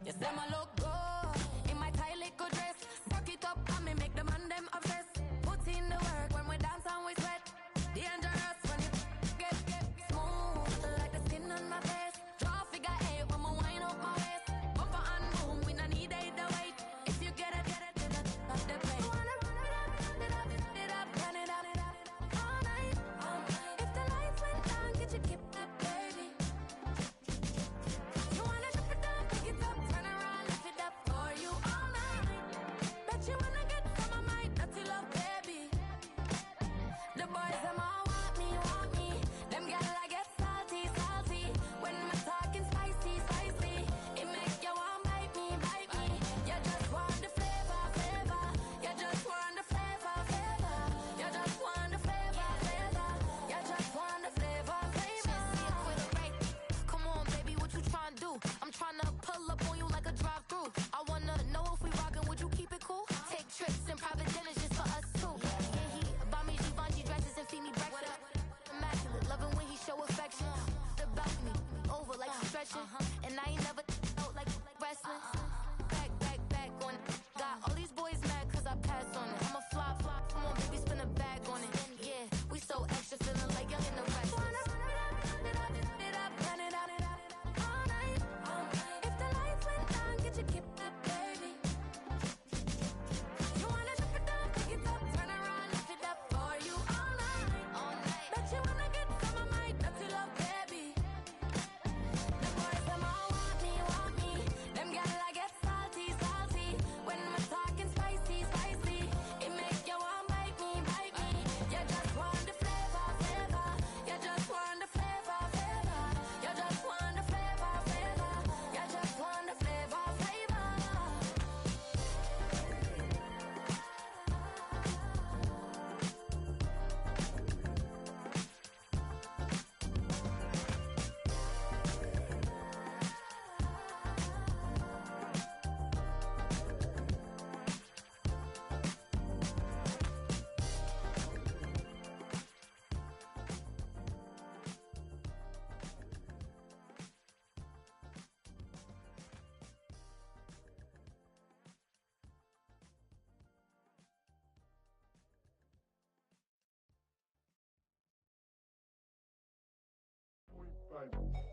You say my look good in my tight little dress. Rock it up and me make the man them obsessed. Put in the work when we dance and we sweat. Dangerous when you get smooth like the skin on my face. Draw figure eight when we wind up my waist. Bumper and boom, we no need it the weight. If you get it, then that's the play. You wanna run it up, run it up, run it up, run it up, all night. If the lights went down, get you keep that baby. You wanna drop it down, pick it up, turn around, lift it up for you all night. Bet you wanna get some of my dirty love, baby. The boys them all want me. Them gyal I get salty. When me talking spicy. It make you want bite me. You just want the flavor. You just want the flavor. You just want the flavor. You just want the flavor. With a right. Come on, baby, what you tryna do? I'm tryna pull up on you like a drive-through. I wanna know if we rockin', would you keep it cool? Take trips and private dinners just for us two. Yeah, he buy me Givenchy dresses and feed me breakfast. Immaculate, loving when he show affection. About me, over like stretching. And I ain't never out like wrestling. Back on it. Got all these boys mad cause I passed on it. I'm a flop. Come on, baby, spin a bag on it. Yeah, we so extra, feeling like young and the rest. If the lights went down, get you keep that baby. You wanna drop it down, pick it up, turn around, lift it up for you all night. Bet you wanna get some of my dirty love, baby. The boys them all want me. Them gyal I get salty. When me talking spicy. It make you want bite me. You just want the flavor. You just want the flavor. You just want the flavor. You just want the flavor.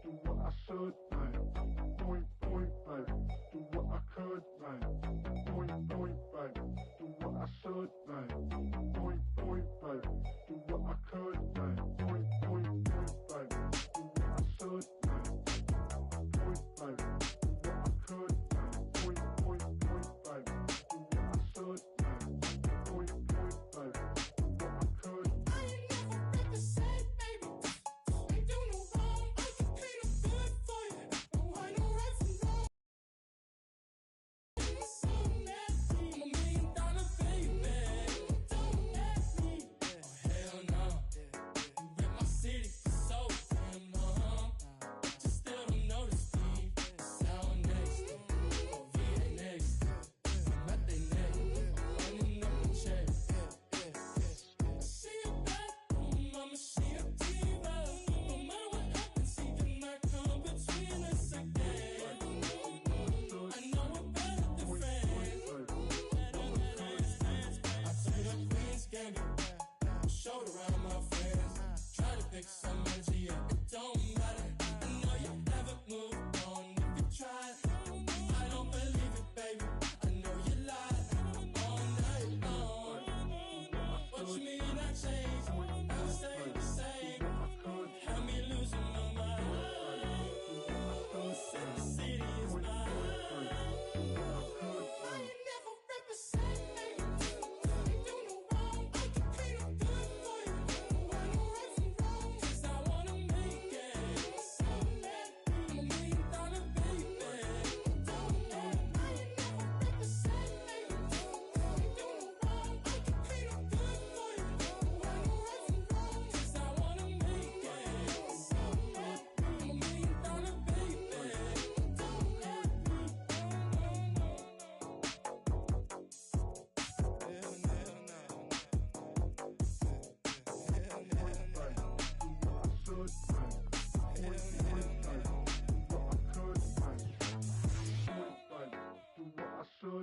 Do what I should, man. Point, baby. Do what I could, man. Point, baby. Do what I should, man. Point, baby. Do what I could, man. Point, baby. Do what I should, man. Point, baby. Do what I could, man. Point, baby. Do what I should, man. Point, baby. Do what I could. I ain't never represent, baby. Ain't do no wrong. I can clean up good for you. No, I know right from wrong. So nasty. I'm $1 million baby. Don't ask me. Oh, hell no. You rip my city so damn long. Just still don't notice me. Sound next. Oh, VA next. I'm at they neck. I'm running up the check. I see you back home, I'ma see a diva. No matter what happens, he cannot come between us again. I know we're better than friends. I played up Queen's Gambit, showed around my friends. Tried to pick some energy up, it don't matter. I know you haven't moved on if you tried. I don't believe it, baby. I know you lied all night long. What you mean I changed? I stay the same. Had me losing my mind. Said the city is mine. I ain't never represent, baby. Ain't do no wrong. I can clean up good for you. No, I know right from wrong. 'Cause I wanna make it. So mad. I'm $1 million baby. Don't let. I ain't never represent, baby. Ain't do no wrong. I can clean up good for you. No, I know right from wrong. 'Cause I wanna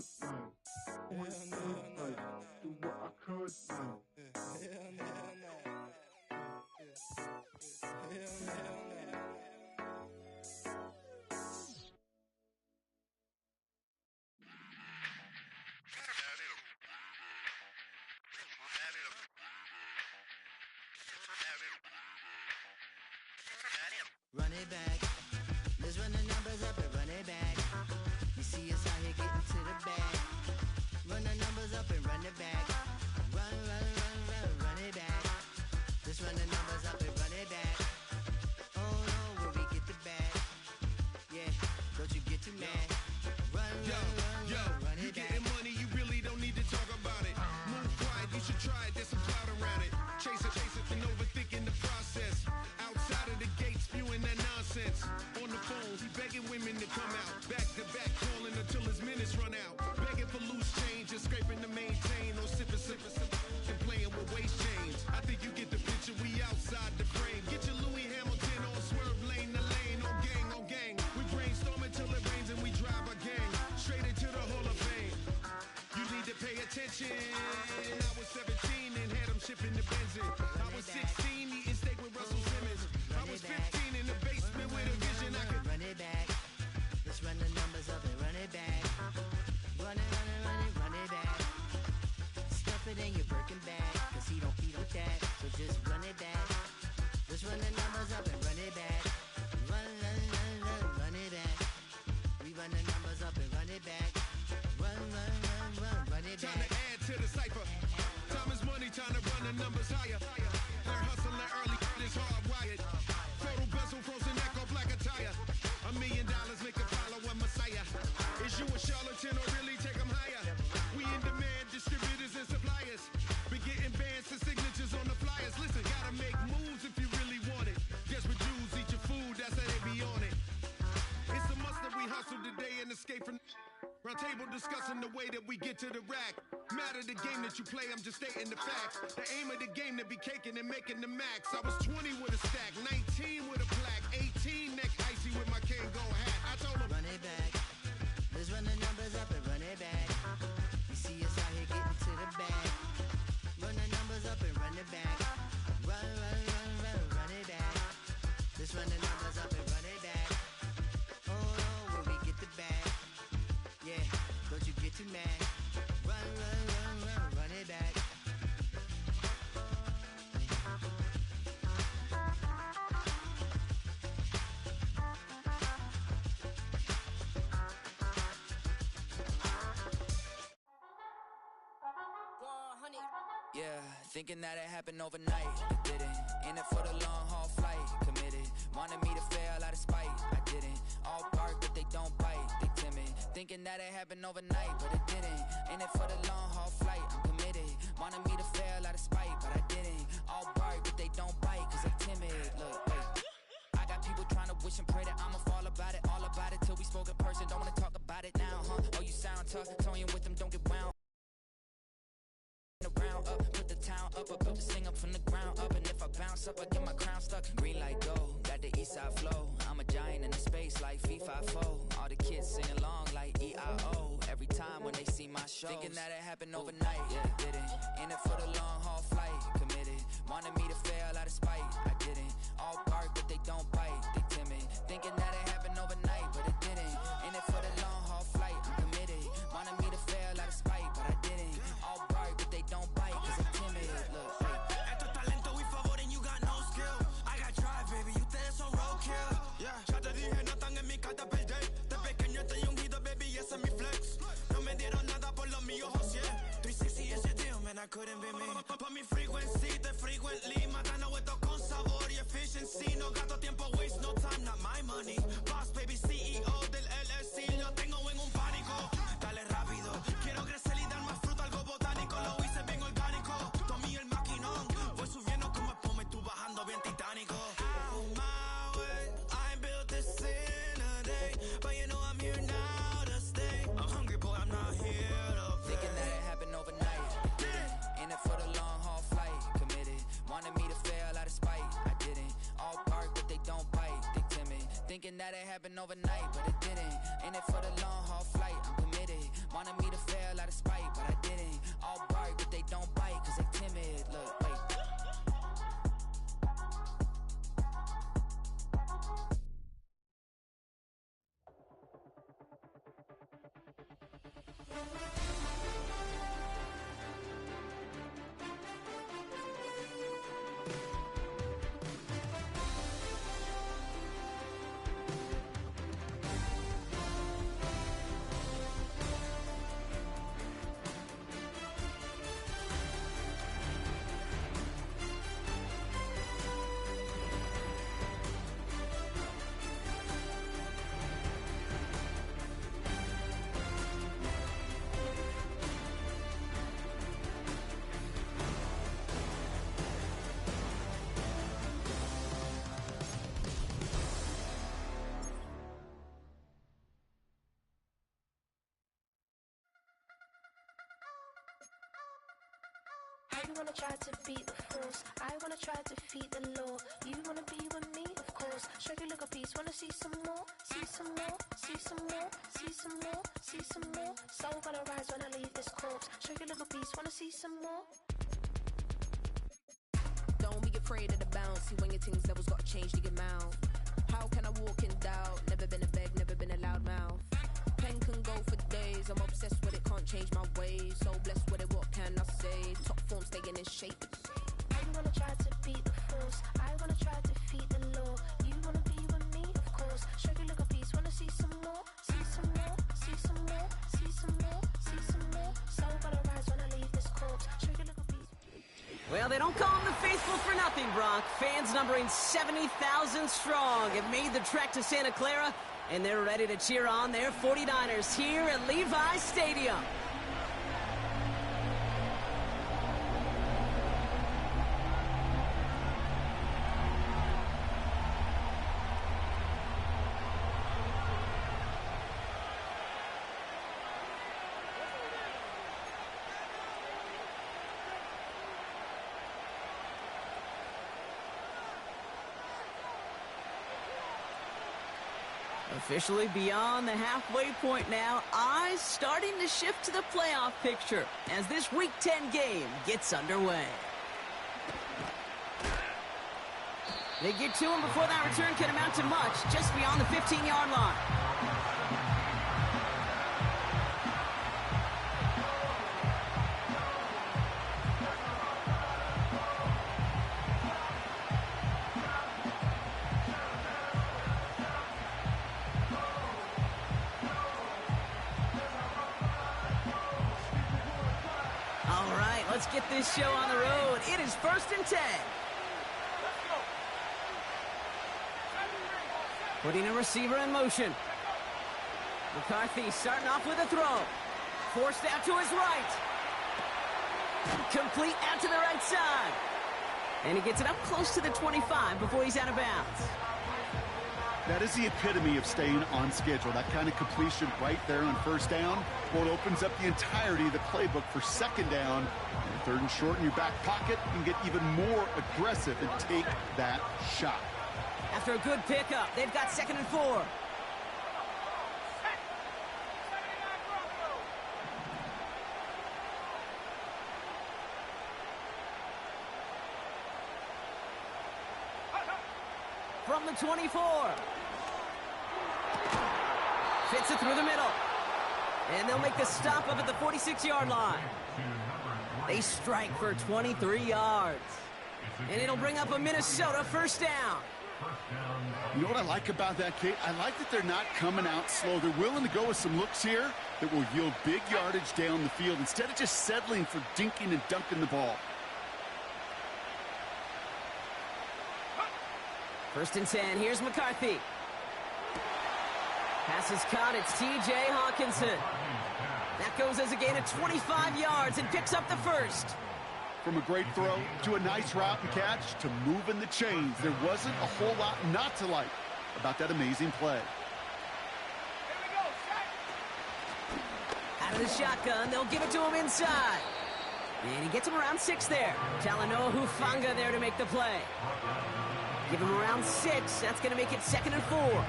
could, man. Point, babe. Do what I could, man. Hell no. Run it back. Let's run the numbers up and run it back. You see us out here getting to the bag. Run the numbers up and run it back. Run it back. Let's run the numbers up and run it back. Oh no, will we get the bag? Yeah, don't you get too mad. Run it You back. getting money, you really don't need to talk about it. Move quiet, you should try it, there's some clout around it. Chase it, and overthinking the process. Outside of the gates, spewing that nonsense. On the phone, he begging women to come out. Back to back, calling until his minutes run out. Begging for loose change and scraping to maintain. Or sipping, and playing with waist chains. I think you get the picture, we outside the frame. Get your Louis Hamilton on swerve lane to lane. On gang. We brainstorm until it rains and we drive our gang straight into the Hall of Fame. You need to pay attention. I was 17 and had them shipping the Benzin. I was 16 eating steak with Russell Simmons. I was 15 in the basement with a vision I could run it back. Let's run the numbers up and run it back. Run it back. Stuff it in your Birkin bag, cause he don't eat with that. So just run it back. Let's run the numbers up and run it back. Run it back. We run the numbers up and run it back. Run it time back. to add to the cipher. Time is money, time to run the numbers higher. Learn hustling early, this hardwired. Photo bezel, frozen neck or black attire. $1 million make a follow a messiah. Is you a charlatan or really take them higher? We in demand, distributors and suppliers. Been getting bands and signatures on the flyers. Listen, gotta make moves if you really want it. Desperate Jews eat your food, that's how they be on it. It's a must that we hustle today and escape from round table discussing the way that we get to the rack. Matter the game that you play, I'm just stating the facts. The aim of the game to be caking and making the max. I was 20 with a stack, 19 with a plaque, 18 neck icy with my Kango hat. I told him Run it back. Let's run the numbers up and run it back. You see us out here getting to the bag. Run the numbers up and run it back. Run it back. Let's run the numbers up and run it back. Oh no, will we get the bag? Yeah, don't you get too mad. Run it back. Yeah, thinking that it happened overnight, it didn't. In it for the long haul flight, committed. Wanted me to fail out of spite, I didn't. All bark but they don't bite, they timid. Thinking that it happened overnight, but it didn't. In it for the long haul flight, I'm committed. Wanted me to fail out of spite, but I didn't. All bark but they don't bite, cause they timid. Look, wait. I got people trying to wish and pray that I'ma fall about it. All about it till we spoke in person, don't wanna talk about it now, huh? Oh, you sound tough, toying with them, don't get wound. Around up, put the town up, I built this thing up from the ground up. And if I bounce up, I get my crown stuck. Green light go, got the east side flow. I'm a giant in the space like FIFA 4. All the kids sing along like EIO. Every time when they see my show, thinking that it happened overnight, yeah, didn't. In it for the long haul flight, committed. Wanted me to fail out of spite, I didn't. All bark but they don't bite, they timid. Thinking that it happened overnight, but it didn't. In it for the long haul flight, I'm committed. Wanted me to fail out of spite, but I didn't. All bark but they don't bite, cause I'm timid. Look, Esto es talento y favor and you got no skill. I got drive, baby, ustedes son roadkill. Yeah, ya te dije, no están en mi carta perder. De pequeño estoy ungido, baby, ese es mi flex. No me dieron nada por lo mío, José. 360 is your deal, man, I couldn't be me. Pa' mi frequency, te frequently. Matando esto con sabor y efficiency. No gasto tiempo, waste no time, not my money. Boss, baby, CEO del LLC. Lo tengo en un pánico. Dale rápido, quiero crecer y dar más fruto, algo botánico. Lo hice bien orgánico. Tomé el maquinón. Voy subiendo como espuma y tú bajando bien titánico. Out my way, I ain't built this in a day. But you know I'm here now to stay. I'm hungry, boy, I'm not here to play. thinking that it happened overnight, it didn't. In it for the long haul flight, committed. Wanted me to fail out of spite, I didn't. All bark but they don't bite, they timid. Thinking that it happened overnight, but it didn't. In it for the long haul flight, I'm committed. Wanted me to fail out of spite, but I didn't. All bark, but they don't bite, cause they timid. Look, wait. You wanna try to beat the force, I wanna try to defeat the law. You wanna be with me, of course. Show you look a piece, wanna see some more, see some more, see some more, see some more, see some more. Soul gonna rise when I leave this corpse. Show you look a piece, wanna see some more. Don't be afraid of the bounce. See when your things levels gotta change to your mouth. How can I walk in doubt? Never been a beg, never been a loud mouth. Pen can go for days. I'm obsessed with it, can't change my ways. So blessed with it, what can I say? Top form staying in shape. You wanna try to beat the force, I wanna try to defeat the law. You wanna be with me, of course. Show you look a piece, wanna see some more, see some more, see some more, see some more, see some more. Soul gonna rise when I leave this corpse. Show you look a piece. Well, they don't call them the faithful for nothing, Brock. Fans numbering 70,000 strong have made the trek to Santa Clara, and they're ready to cheer on their 49ers here at Levi Stadium. Officially beyond the halfway point now, eyes starting to shift to the playoff picture as this Week 10 game gets underway. They get to him before that return can amount to much, just beyond the 15-yard line. Let's get this show on the road. It is 1st and 10. Putting a receiver in motion. McCarthy starting off with a throw. Forced out to his right. Complete out to the right side. And he gets it up close to the 25 before he's out of bounds. That is the epitome of staying on schedule. That kind of completion right there on first down. Well, it opens up the entirety of the playbook for second down. And 3rd and short in your back pocket, you can get even more aggressive and take that shot. After a good pickup, they've got 2nd and 4. From the 24. Fits it through the middle. And they'll make the stop up at the 46-yard line. They strike for 23 yards. And it'll bring up a Minnesota first down. You know what I like about that, Kate? I like that they're not coming out slow. They're willing to go with some looks here that will yield big yardage down the field instead of just settling for dinking and dunking the ball. 1st and 10. Here's McCarthy. Pass is caught. It's T.J. Hawkinson. That goes as a gain of 25 yards and picks up the first. From a great throw to a nice route and catch to moving the chains, there wasn't a whole lot not to like about that amazing play. Out of the shotgun, they'll give it to him inside. And he gets him around 6 there. Talanoa Hufanga there to make the play. Give him around 6. That's going to make it 2nd and 4.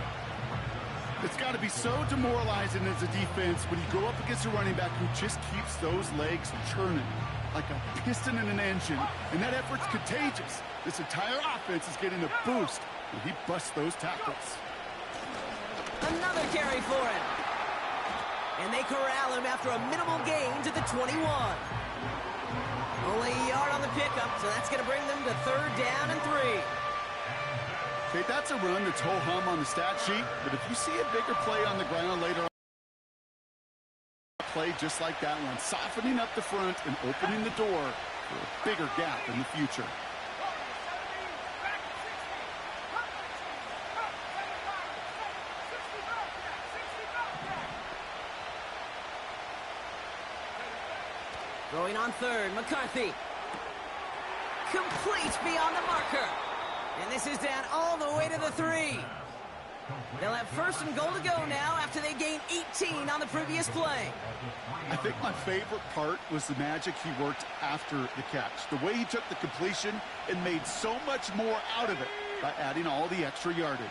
It's got to be so demoralizing as a defense when you go up against a running back who just keeps those legs churning like a piston in an engine, and that effort's contagious. This entire offense is getting a boost when he busts those tackles. Another carry for him. And they corral him after a minimal gain to the 21. Only a yard on the pickup, so that's going to bring them to 3rd down and 3. Okay, that's a run that's ho-hum on the stat sheet, but if you see a bigger play on the ground later on, play just like that one, softening up the front and opening the door for a bigger gap in the future. Throwing on 3rd, McCarthy. Complete beyond the marker. And this is down all the way to the 3. They'll have 1st and goal to go now after they gained 18 on the previous play. I think my favorite part was the magic he worked after the catch. The way he took the completion and made so much more out of it by adding all the extra yardage.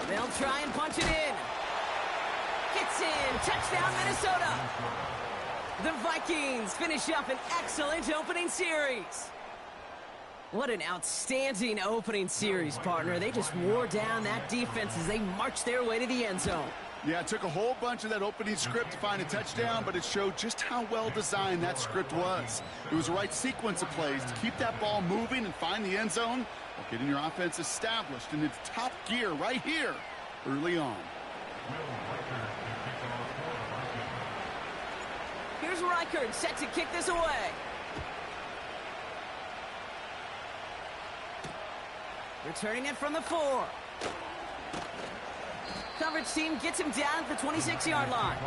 They'll try and punch it in. Gets in. Touchdown, Minnesota. The Vikings finish up an excellent opening series. What an outstanding opening series, partner. They just wore down that defense as they marched their way to the end zone. Yeah, it took a whole bunch of that opening script to find a touchdown, but it showed just how well designed that script was. It was the right sequence of plays to keep that ball moving and find the end zone while getting your offense established in its top gear right here early on. Here's Reichert set to kick this away. Returning it from the 4. Coverage team gets him down at the 26-yard line.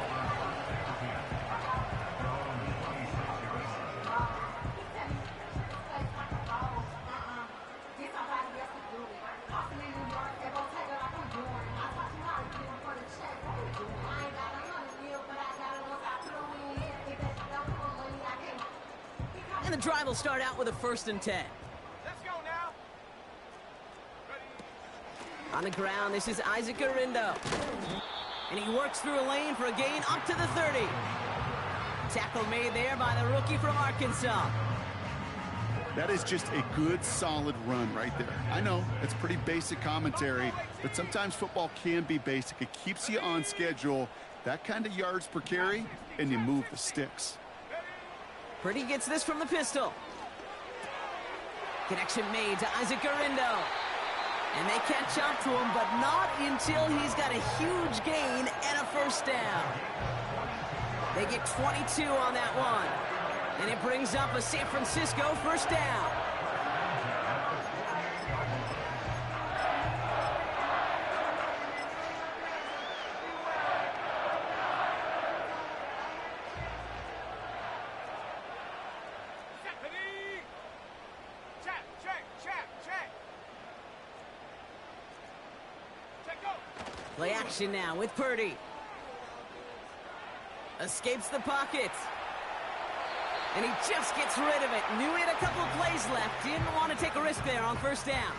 And the drive will start out with a 1st and 10. On the ground, this is Isaac Garindo. And he works through a lane for a gain up to the 30. Tackle made there by the rookie from Arkansas. That is just a good, solid run right there. I know, it's pretty basic commentary, but sometimes football can be basic. It keeps you on schedule, that kind of yards per carry, and you move the sticks. Purdy gets this from the pistol. Connection made to Isaac Garindo. And they catch up to him, but not until he's got a huge gain and a 1st down. They get 22 on that one. And it brings up a San Francisco 1st down. Play action now with Purdy. Escapes the pocket. And he just gets rid of it. Knew he had a couple of plays left. Didn't want to take a risk there on 1st down.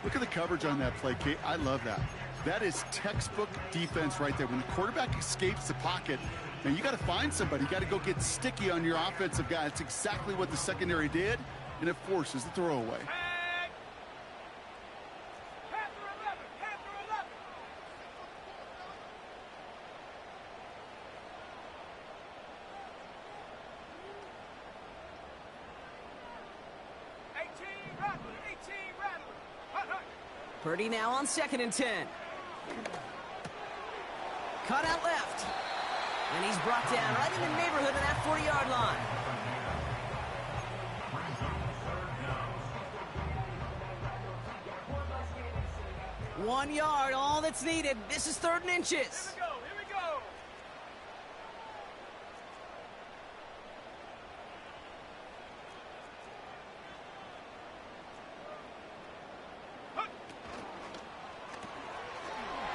Look at the coverage on that play, Kate. I love that. That is textbook defense right there. When the quarterback escapes the pocket, man, you got to find somebody. You got to go get sticky on your offensive guy. It's exactly what the secondary did, and it forces the throwaway. Purdy now on 2nd and 10. Cut out left. And he's brought down right in the neighborhood of that 40-yard line. One yard, all that's needed. This is 3rd and inches.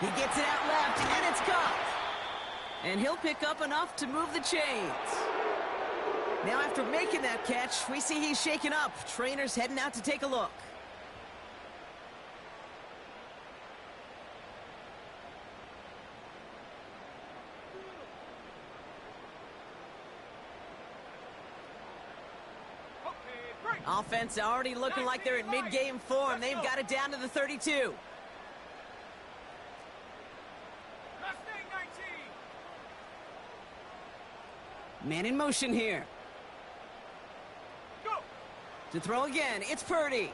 He gets it out left, and it's caught. And he'll pick up enough to move the chains. Now, after making that catch, we see he's shaken up. Trainer's heading out to take a look. Offense already looking like they're in mid-game form. They've got it down to the 32. Man in motion here. To throw again, it's Purdy.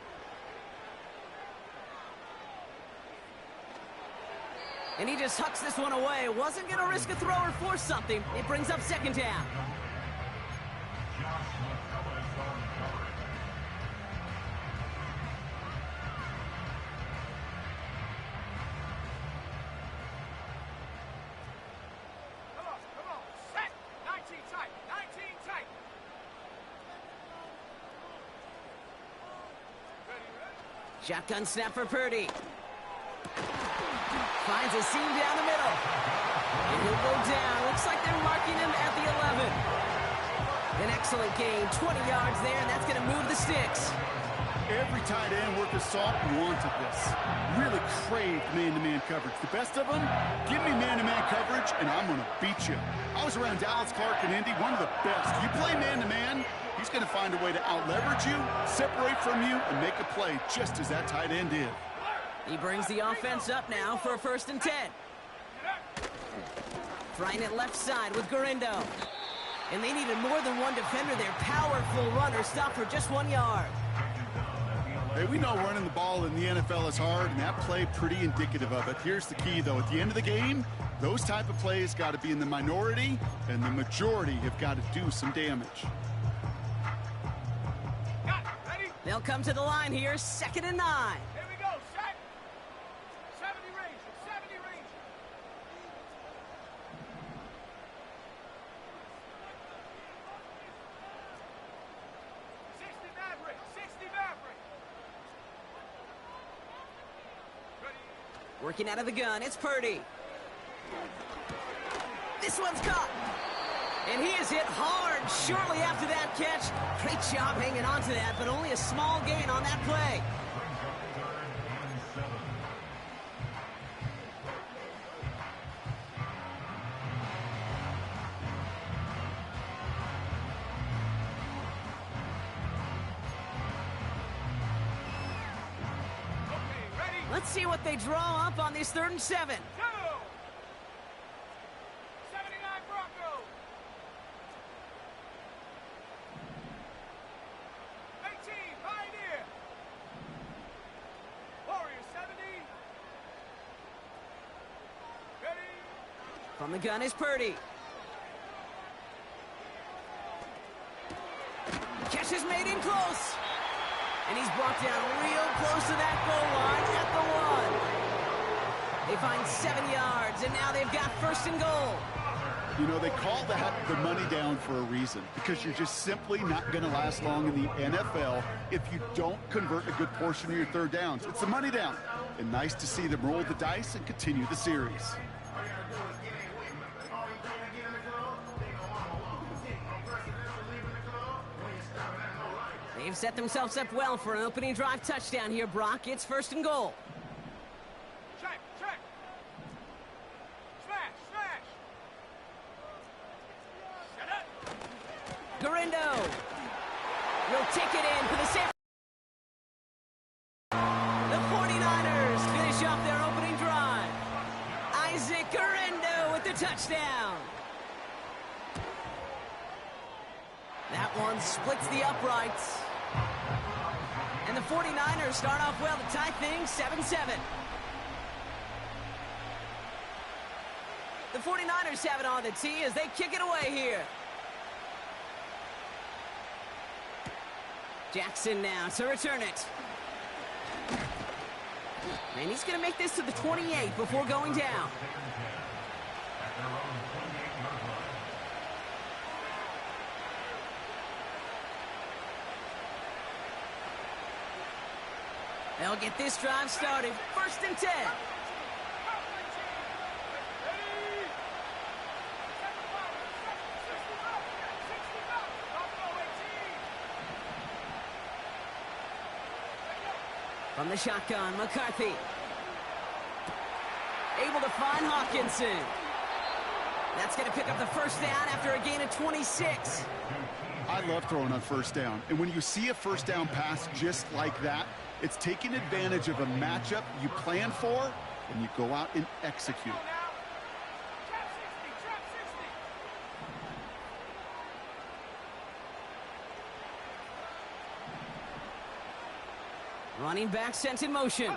And he just hucks this one away. Wasn't going to risk a throw or force something. It brings up second down. Come on. Set. 19 tight. 19 tight. Shotgun snap for Purdy. Finds a seam down the middle. And he'll go down. Looks like they're marking him at the 11. An excellent gain. 20 yards there, and that's going to move the sticks. Every tight end worth his salt wanted this. Really craved man-to-man coverage. The best of them, give me man-to-man coverage, and I'm going to beat you. I was around Dallas, Clark, and Indy, one of the best. You play man-to-man, he's going to find a way to out-leverage you, separate from you, and make a play just as that tight end did. He brings the offense up now for a 1st and 10. Trying it left side with Garindo. And they needed more than one defender. Their powerful runner stopped for just 1 yard. Hey, we know running the ball in the NFL is hard, and that play pretty indicative of it. Here's the key, though. At the end of the game, those type of plays got to be in the minority, and the majority have got to do some damage. They'll come to the line here, 2nd and 9. Here we go. Set. 70 range. 70 range. 60 Maverick. 60 Maverick. Working out of the gun, it's Purdy. This one's caught. And he is hit hard shortly after that catch. Great job hanging on to that, but only a small gain on that play. Let's see what they draw up on this 3rd and 7. 79 Broncos. 18 Pioneer. Warriors 70. Ready. From the gun is Purdy. Catch is made in close. And he's brought down real close to that goal line at the 1. They find 7 yards, and now they've got 1st and goal. You know, they call that the money down for a reason, because you're just simply not going to last long in the NFL if you don't convert a good portion of your 3rd downs. It's the money down, and nice to see them roll the dice and continue the series. They've set themselves up well for an opening drive touchdown here, Brock. It's 1st and goal. Check. Smash. Set up. Garindo will take it in for the save. The 49ers finish off their opening drive. Isaac Garindo with the touchdown. That one splits the uprights. And the 49ers start off well to tie things 7-7. The 49ers have it on the tee as they kick it away here. Jackson now to return it. And he's going to make this to the 28 before going down. They'll get this drive started. 1st and 10. From the shotgun, McCarthy. Able to find Hawkinson. That's going to pick up the 1st down after a gain of 26. I love throwing on first down. And when you see a first down pass just like that, it's taking advantage of a matchup you plan for, and you go out and execute. Running back sent in motion.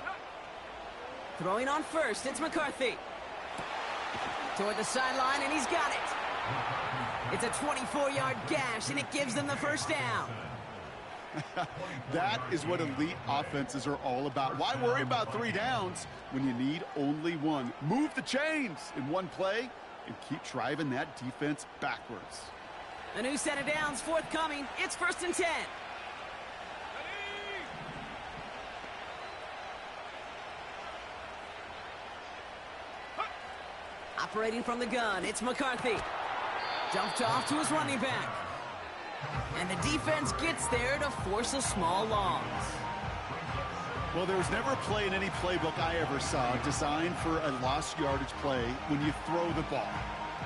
Throwing on first, it's McCarthy. Toward the sideline, and he's got it. It's a 24-yard gash, and it gives them the first down. That is what elite offenses are all about. Why worry about 3 downs when you need only 1? Move the chains in one play and keep driving that defense backwards. A new set of downs forthcoming. It's 1st and 10. Operating from the gun, it's McCarthy. Jumped off to his running back. And the defense gets there to force a small loss. Well, there was never a play in any playbook I ever saw designed for a lost yardage play when you throw the ball.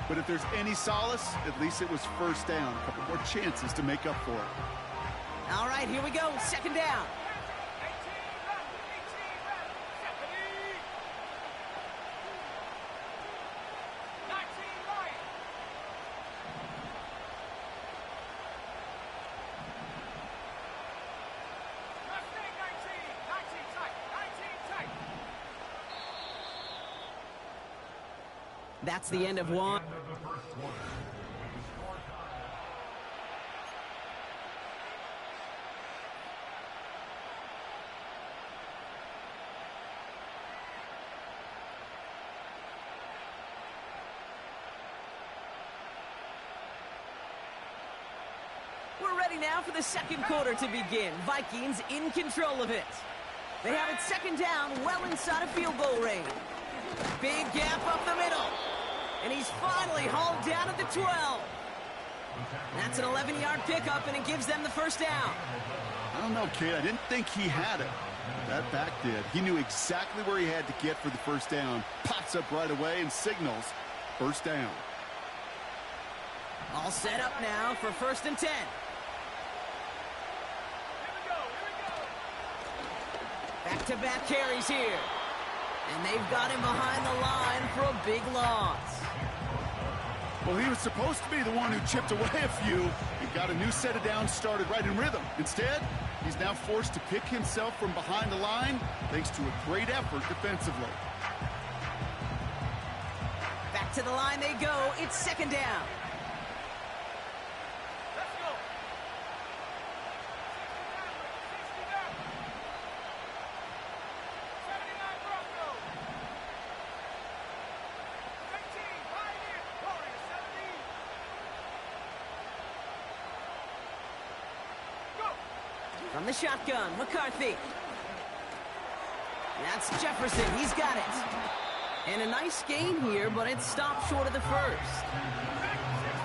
But if there's any solace, at least it was first down. A couple more chances to make up for it. All right, here we go. 2nd down. That's the end of one. We're ready now for the second quarter to begin. Vikings in control of it. They have it 2nd down, well inside of field goal range. Big gap up the middle. And he's finally hauled down at the 12. That's an 11-yard pickup, and it gives them the first down. I don't know, kid. I didn't think he had it. That back did. He knew exactly where he had to get for the first down. Pops up right away and signals first down. All set up now for 1st and 10. Back-to-back carries here. And they've got him behind the line for a big loss. Well, he was supposed to be the one who chipped away a few and got a new set of downs started right in rhythm. Instead, he's now forced to pick himself from behind the line thanks to a great effort defensively. Back to the line they go. It's 2nd down. From the shotgun, McCarthy. That's Jefferson. He's got it. And a nice gain here, but it stopped short of the first.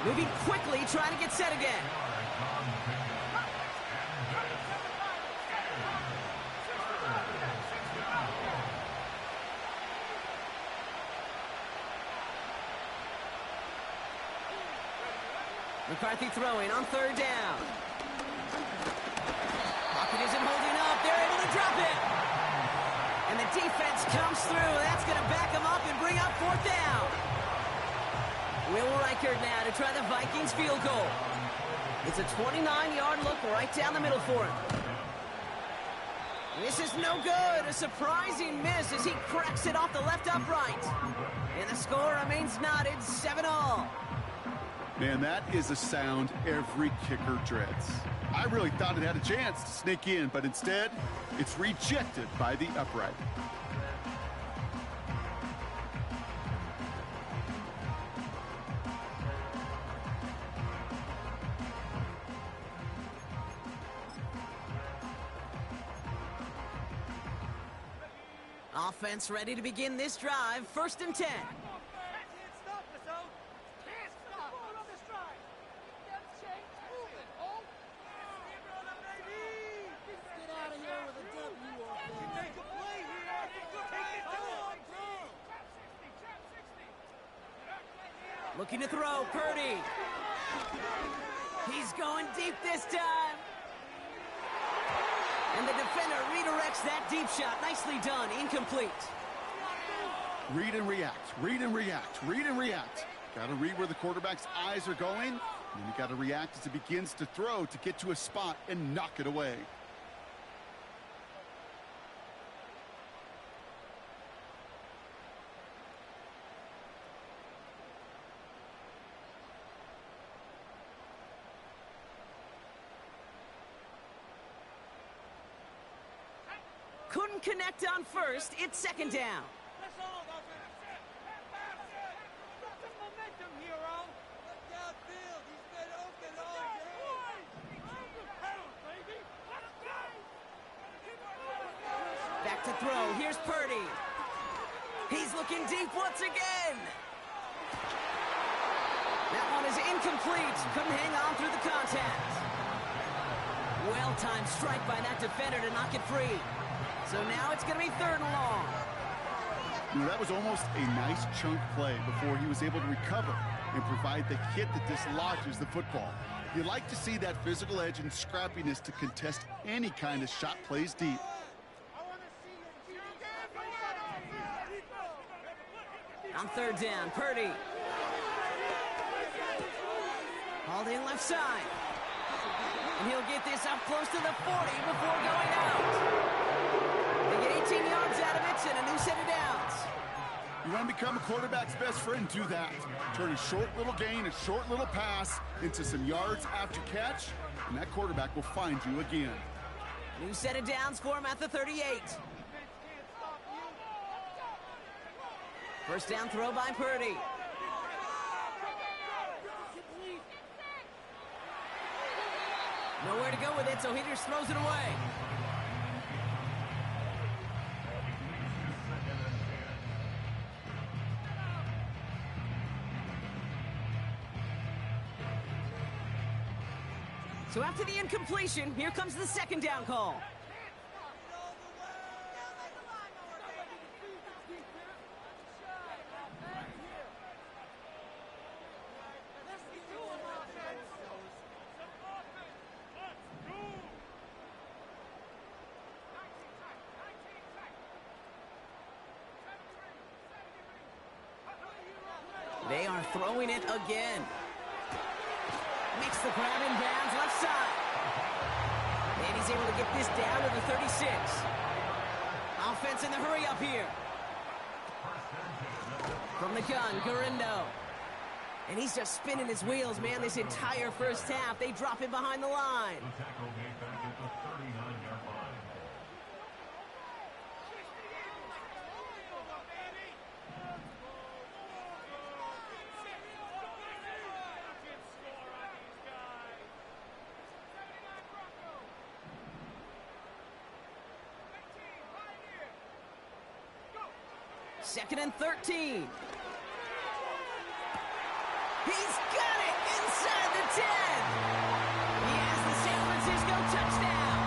Moving quickly, trying to get set again. McCarthy throwing on 3rd down. Pocket isn't holding up. They're able to drop it. And the defense comes through. That's going to back them up and bring up 4th down. Will Reichard now to try the Vikings field goal. It's a 29-yard look right down the middle for him. This is no good. A surprising miss as he cracks it off the left upright. And the score remains knotted 7-all. Man, that is a sound every kicker dreads. I really thought it had a chance to sneak in, but instead, it's rejected by the upright. Offense ready to begin this drive. 1st and 10. Looking to throw, Purdy. He's going deep this time. And the defender redirects that deep shot. Nicely done. Incomplete. Read and react, read and react, read and react. Got to read where the quarterback's eyes are going, and you got to react as it begins to throw to get to a spot and knock it away. Couldn't connect on first. It's second down. Back to throw. Here's Purdy. He's looking deep once again. That one is incomplete. Couldn't hang on through the contact. Well-timed strike by that defender to knock it free. So now it's going to be third and long. You know, that was almost a nice chunk play before he was able to recover and provide the hit that dislodges the football. You like to see that physical edge and scrappiness to contest any kind of shot plays deep. On third down, Purdy. Hauled in left side. And he'll get this up close to the 40 before going out. They get 18 yards out of it and a new set of downs. You want to become a quarterback's best friend? Do that. Turn a short little gain, a short little pass into some yards after catch, and that quarterback will find you again. New set of downs for him at the 38. First down throw by Purdy. Nowhere to go with it, so he just throws it away. So after the incompletion, here comes the second down call. They are throwing it again. Makes the grab in bounds left side. And he's able to get this down to the 36. Offense in the hurry up here. From the gun, Garindo. And he's just spinning his wheels, man, this entire first half. They drop him behind the line. The tackle made back at the 39-yard line. Second and 13. He's got it inside the 10. He has the San Francisco touchdown.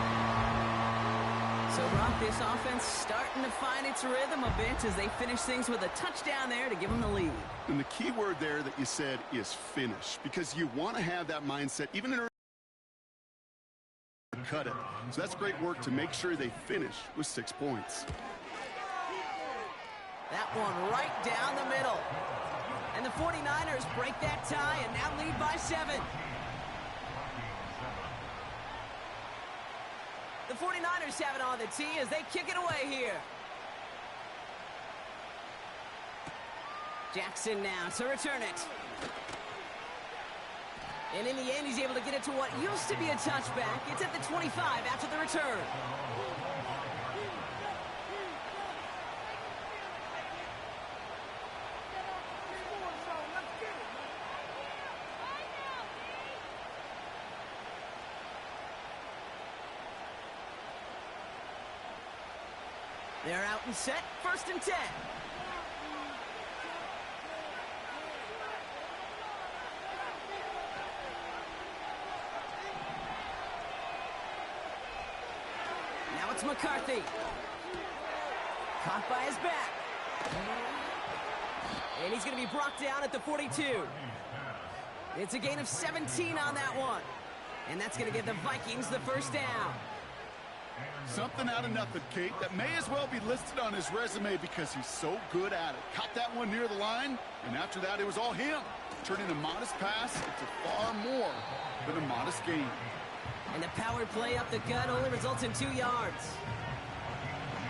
So, Rob, this offense starting to find its rhythm a bit as they finish things with a touchdown there to give them the lead. And the key word there that you said is finish, because you want to have that mindset even in early cut it. So that's great work to make sure they finish with 6 points. That one right down the middle. And the 49ers break that tie and now lead by 7. The 49ers have it on the tee as they kick it away here. Jackson now to return it. And in the end, he's able to get it to what used to be a touchback. It's at the 25 after the return. They're out and set, first and 10. Now it's McCarthy. Caught by his back. And he's going to be brought down at the 42. It's a gain of 17 on that one. And that's going to give the Vikings the first down. Something out of nothing, Kate, that may as well be listed on his resume because he's so good at it. Caught that one near the line, and after that, it was all him, turning a modest pass into far more than a modest gain. And the power play up the gut only results in 2 yards.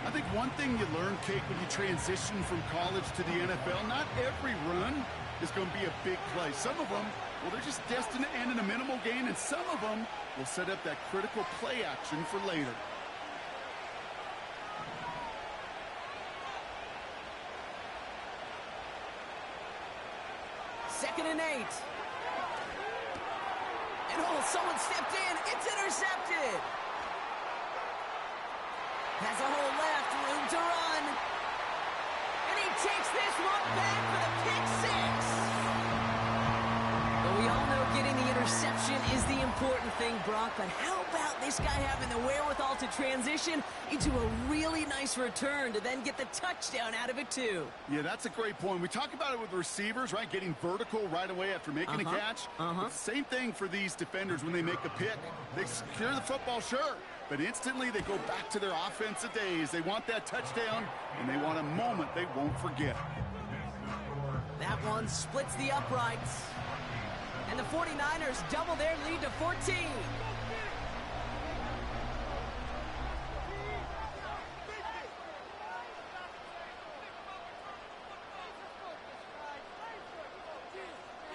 I think one thing you learn, Kate, when you transition from college to the NFL, not every run is going to be a big play. Some of them, well, they're just destined to end in a minimal gain, and some of them will set up that critical play action for later. Second and 8. And oh, someone stepped in. It's intercepted. Has a hole left, room to run. And he takes this one back for the pick 6. Well, we all know getting the interception is the important thing, Brock, but how about this guy having the wherewithal to transition into a really nice return to then get the touchdown out of it, too? Yeah, that's a great point. We talk about it with receivers, right? Getting vertical right away after making a catch. Same thing for these defenders when they make a pick. They secure the football, sure, but instantly they go back to their offensive days. They want that touchdown, and they want a moment they won't forget. That one splits the uprights. And the 49ers double their lead to 14.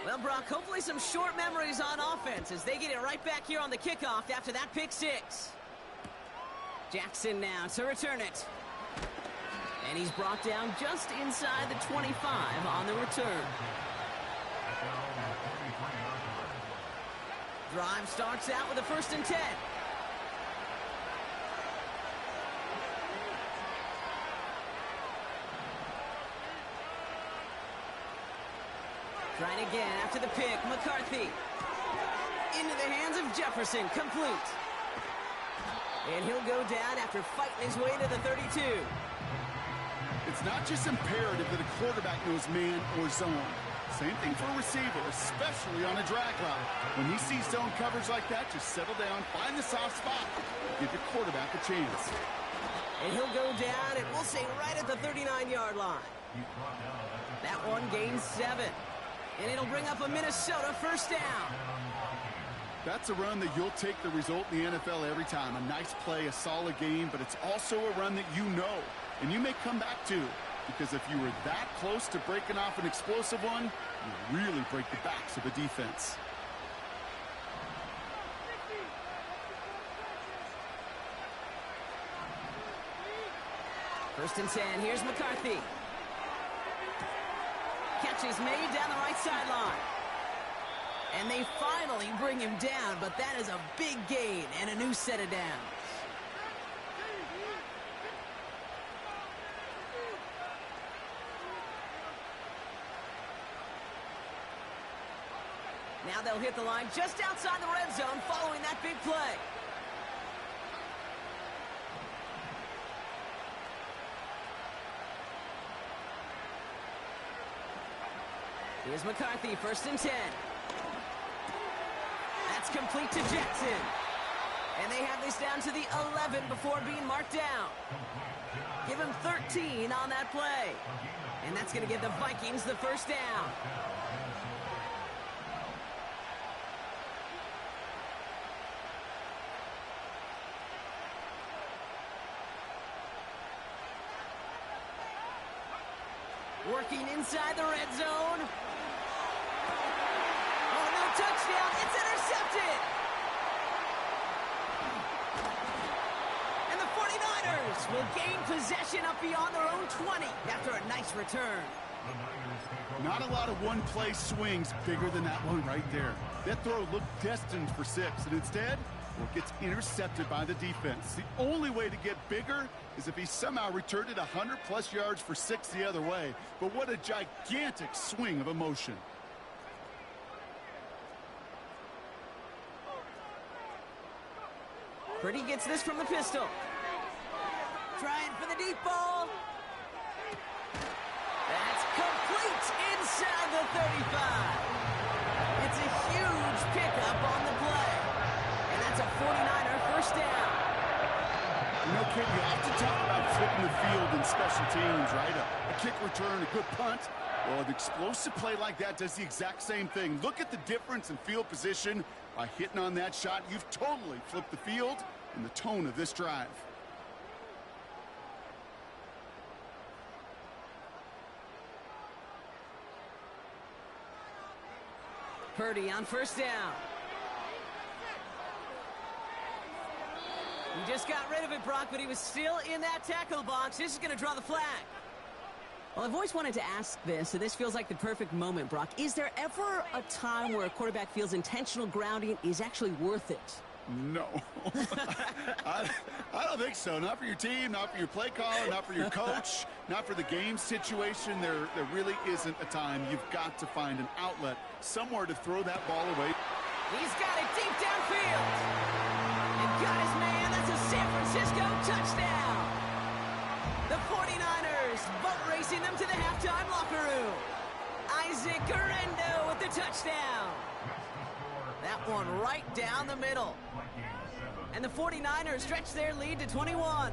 Well, Brock, hopefully some short memories on offense as they get it right back here on the kickoff after that pick 6. Jackson now to return it. And he's brought down just inside the 25 on the return. Drive starts out with a 1st and 10. Trying again after the pick, McCarthy. Into the hands of Jefferson, complete. And he'll go down after fighting his way to the 32. It's not just imperative that a quarterback knows man or zone. Same thing for a receiver, especially on a drag route. When he sees zone coverage like that, just settle down, find the soft spot, give your quarterback a chance. And he'll go down, and we'll say right at the 39-yard line. That one gains 7. And it'll bring up a Minnesota first down. That's a run that you'll take the result in the NFL every time. A nice play, a solid game, but it's also a run that you know, and you may come back to. Because if you were that close to breaking off an explosive one, you really break the backs of the defense. First and 10, here's McCarthy. Catch is made down the right sideline. And they finally bring him down, but that is a big gain and a new set of downs. Now they'll hit the line just outside the red zone following that big play. Here's McCarthy, 1st and 10. That's complete to Jackson. And they have this down to the 11 before being marked down. Give him 13 on that play. And that's going to give the Vikings the first down. Working inside the red zone. Oh, no touchdown. It's intercepted. And the 49ers will gain possession up beyond their own 20 after a nice return. Not a lot of one-play swings bigger than that one right there. That throw looked destined for 6, and instead, well, it gets intercepted by the defense. The only way to get bigger is if he somehow returned it 100-plus yards for 6 the other way. But what a gigantic swing of emotion. Purdy gets this from the pistol. Trying for the deep ball. That's complete inside the 35. It's a pickup on the play. And that's a 49er first down. You know, Kate, you often talk about flipping the field in special teams, right? A kick return, a good punt. Well, an explosive play like that does the exact same thing. Look at the difference in field position. By hitting on that shot, you've totally flipped the field and the tone of this drive. Purdy on first down. He just got rid of it, Brock, but he was still in that tackle box. This is going to draw the flag. Well, I've always wanted to ask this, and this feels like the perfect moment, Brock. Is there ever a time where a quarterback feels intentional grounding is actually worth it? No. I don't think so. Not for your team, not for your play caller, not for your coach, not for the game situation. There really isn't a time. You've got to find an outlet, somewhere to throw that ball away. He's got it deep downfield. And got his man. That's a San Francisco touchdown. The 49ers boat racing them to the halftime locker room. Isaac Guerrero with the touchdown. That one right down the middle. And the 49ers stretch their lead to 21.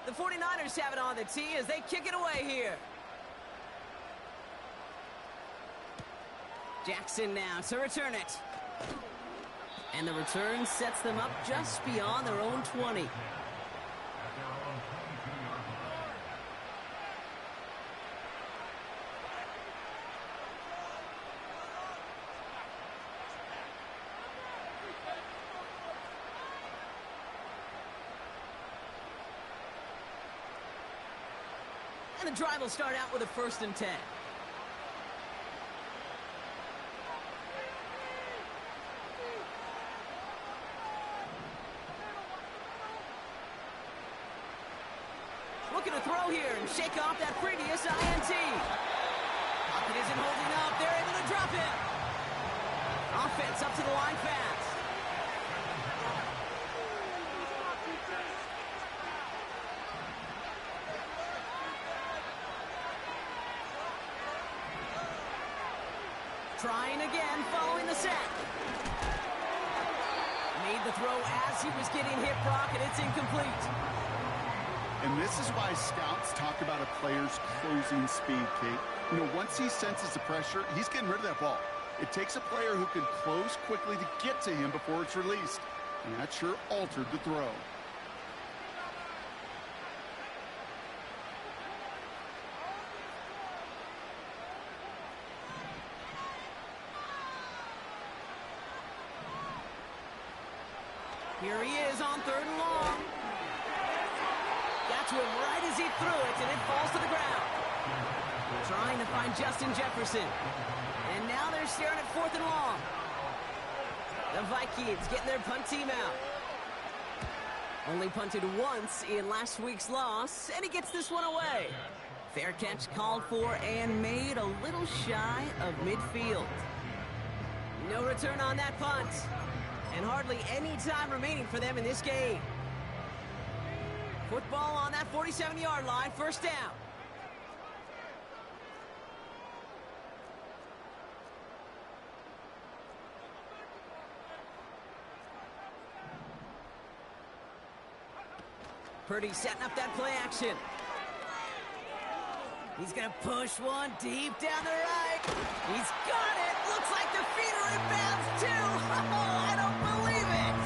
The 49ers have it on the tee as they kick it away here. Jackson now to return it. And the return sets them up just beyond their own 20. And the drive will start out with a 1st and 10. Looking to throw here and shake off that previous INT. Pocket isn't holding up. They're able to drop it. Offense up to the line fast. Trying again following the sack. Made the throw as he was getting hit, Brock, and it's incomplete. And this is why scouts talk about a player's closing speed, Kate. You know, once he senses the pressure, he's getting rid of that ball. It takes a player who can close quickly to get to him before it's released. And that sure altered the throw. Here he is on 3rd and long. Got to him right as he threw it, and it falls to the ground. Trying to find Justin Jefferson. And now they're staring at 4th and long. The Vikings getting their punt team out. Only punted once in last week's loss, and he gets this one away. Fair catch called for and made a little shy of midfield. No return on that punt. And hardly any time remaining for them in this game. Football on that 47-yard line, 1st down. Purdy setting up that play action. He's going to push one deep down the right. He's got it. Looks like the feet are in bounds, too. Oh, I don't believe it.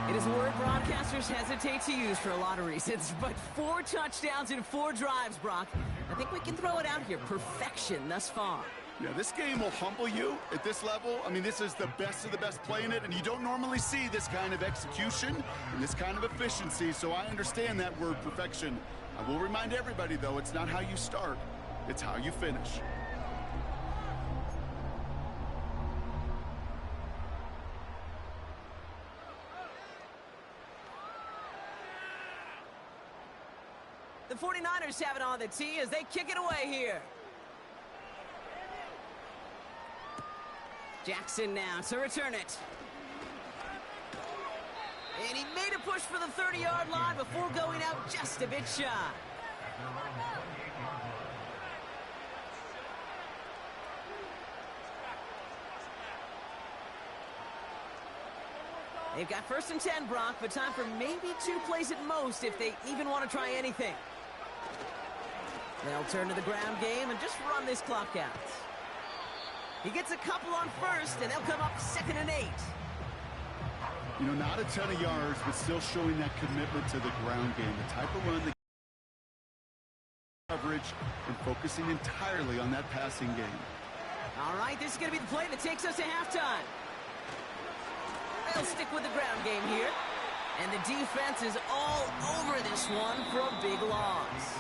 It is a word broadcasters hesitate to use for a lot of reasons, but 4 touchdowns in 4 drives, Brock. I think we can throw it out here. Perfection thus far. Yeah, this game will humble you at this level. I mean, this is the best of the best playing it, and you don't normally see this kind of execution and this kind of efficiency, so I understand that word perfection. I will remind everybody, though, it's not how you start, it's how you finish. The 49ers have it on the tee as they kick it away here. Jackson now to return it. And he made a push for the 30-yard line before going out just a bit shy. They've got 1st and 10, Brock, but time for maybe 2 plays at most if they even want to try anything. They'll turn to the ground game and just run this clock out. He gets a couple on 1st, and they'll come up 2nd and 8. You know, not a ton of yards, but still showing that commitment to the ground game. The type of run that coverage and focusing entirely on that passing game. All right, this is going to be the play that takes us to halftime. They'll stick with the ground game here. And the defense is all over this one for a big loss.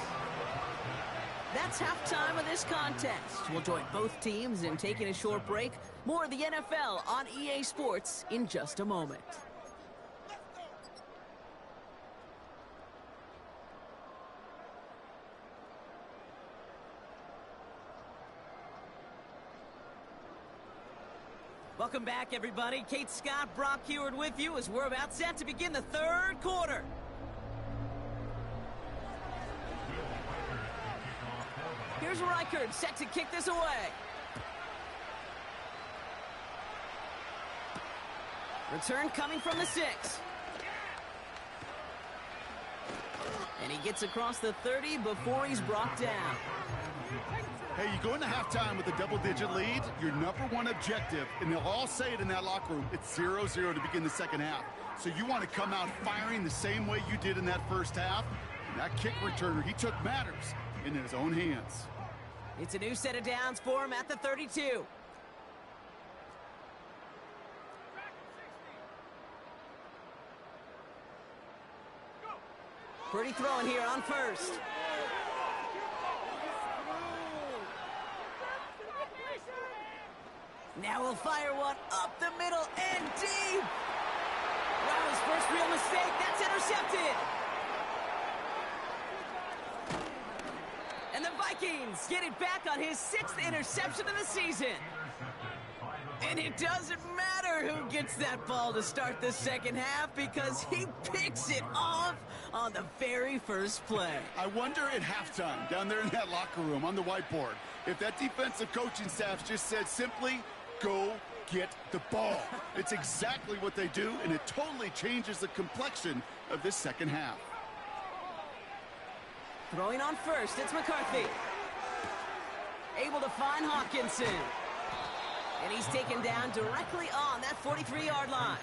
That's halftime of this contest. We'll join both teams in taking a short break. More of the NFL on EA Sports in just a moment. Welcome back, everybody. Kate Scott, Brock Heward with you as we're about set to begin the 3rd quarter. Here's Reichard set to kick this away. Return coming from the 6. And he gets across the 30 before he's brought down. Hey, you go into halftime with a double-digit lead, your number one objective, and they'll all say it in that locker room, it's 0-0 to begin the second half. So you want to come out firing the same way you did in that first half. And that kick returner, he took matters in his own hands. It's a new set of downs for him at the 32. Pretty throwing here on 1st. Now we'll fire one up the middle and deep. Wow, his first real mistake. That's intercepted. And the Vikings get it back on his 6th interception of the season. And it doesn't matter who gets that ball to start the second half because he picks it off on the very first play. I wonder at halftime, down there in that locker room on the whiteboard, if that defensive coaching staff just said simply, go get the ball. It's exactly what they do, and it totally changes the complexion of this second half. Throwing on 1st, it's McCarthy. Able to find Hawkinson. And he's taken down directly on that 43-yard line.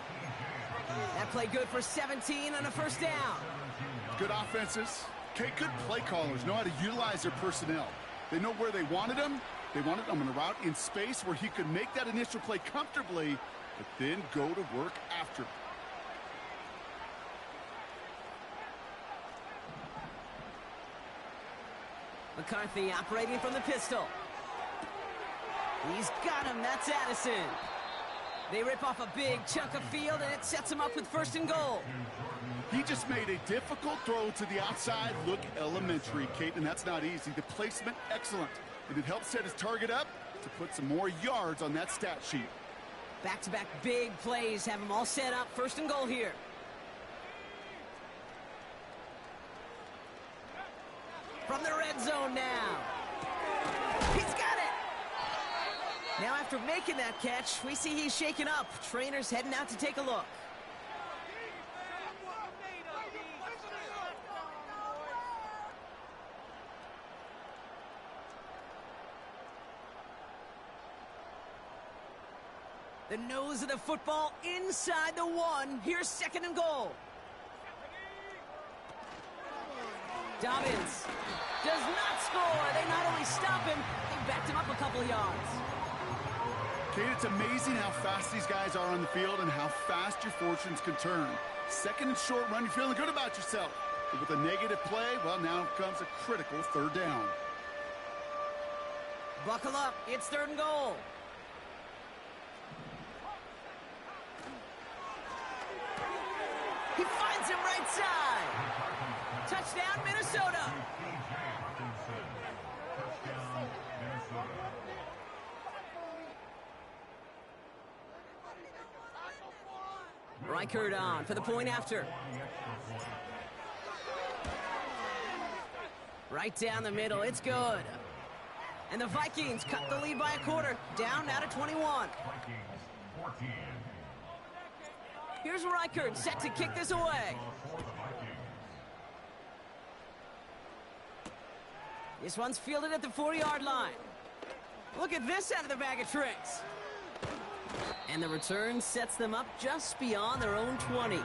That play good for 17 on a 1st down. Good offenses. Okay, good play callers know how to utilize their personnel. They know where they wanted them. They wanted him on a route in space where he could make that initial play comfortably, but then go to work after. McCarthy operating from the pistol. He's got him. That's Addison. They rip off a big chunk of field, and it sets him up with 1st and goal. He just made a difficult throw to the outside look elementary, Kate, and that's not easy. The placement, excellent. And it helps set his target up to put some more yards on that stat sheet. Back-to-back big plays have them all set up. 1st and goal here. From the red zone now. He's got it! Now after making that catch, we see he's shaken up. Trainer's heading out to take a look. The nose of the football inside the 1. Here's 2nd and goal. Dobbins does not score. They not only stop him, they backed him up a couple of yards. Kate, it's amazing how fast these guys are on the field and how fast your fortunes can turn. 2nd and short run, you're feeling good about yourself. But with a negative play, well, now comes a critical 3rd down. Buckle up. It's 3rd and goal. He finds him right side. Touchdown, Minnesota. Reichert on for the point after. Right down the middle, it's good. And the Vikings cut the lead by a quarter, down now to 21. Here's Reichert, set to kick this away. This one's fielded at the 40-yard line. Look at this out of the bag of tricks. And the return sets them up just beyond their own 20.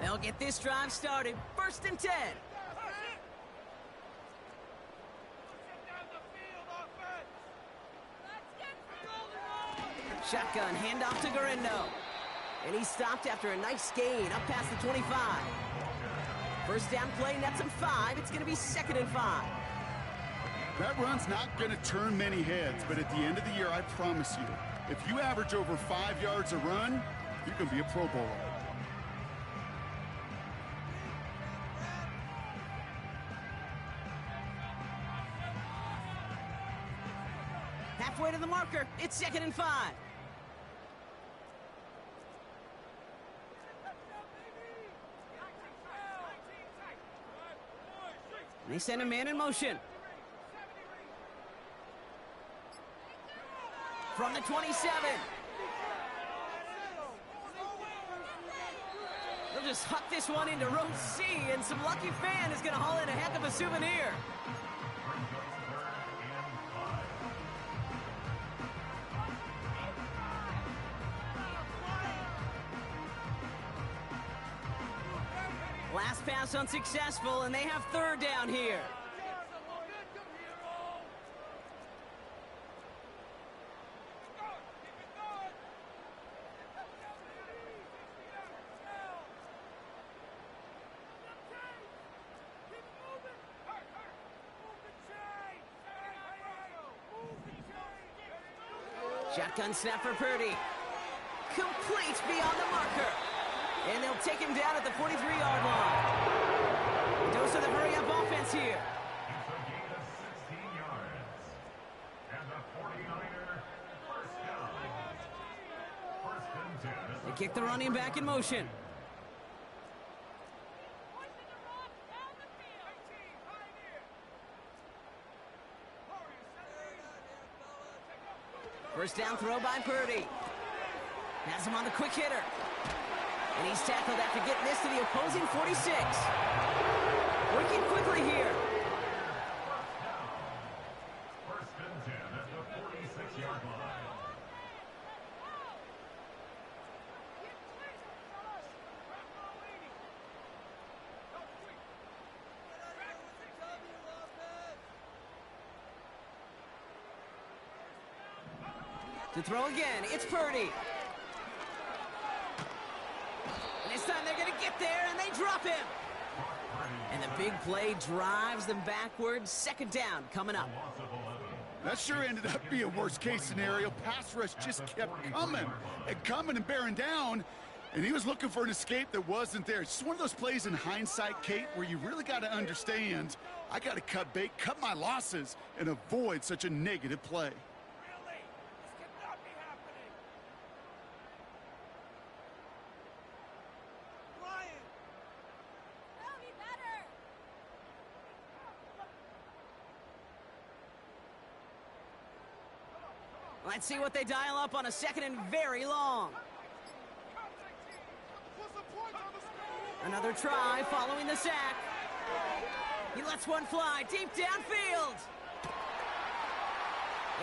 They'll get this drive started. 1st and 10. Shotgun, handoff to Garendo. And he stopped after a nice gain up past the 25. 1st down play nets him 5. It's going to be 2nd and 5. That run's not going to turn many heads, but at the end of the year, I promise you, if you average over 5 yards a run, you can be a Pro Bowler. Halfway to the marker. It's 2nd and 5. They send a man in motion. From the 27. They'll just huck this one into row C, and some lucky fan is going to haul in a heck of a souvenir. Last pass unsuccessful, and they have 3rd down here. Shotgun snap for Purdy. Complete beyond the marker. And they'll take him down at the 43-yard line. Dose of the hurry-up offense here. It's a gain of 16 yards. And the 49er, 1st down. 1st and 10. They kick the running back in motion. First down throw by Purdy. Has him on the quick hitter. And he's tackled after getting this to the opposing 46. Working quickly here. 1st and 10 at the 46-yard line. To throw again, it's Purdy. This time they're going to get there, and they drop him. And the big play drives them backwards. 2nd down coming up. That sure ended up being a worst-case scenario. Pass rush just kept coming and bearing down, and he was looking for an escape that wasn't there. It's just one of those plays in hindsight, Kate, where you really got to understand, I got to cut bait, cut my losses, and avoid such a negative play. Let's see what they dial up on a 2nd and very long. Another try following the sack. He lets one fly deep downfield.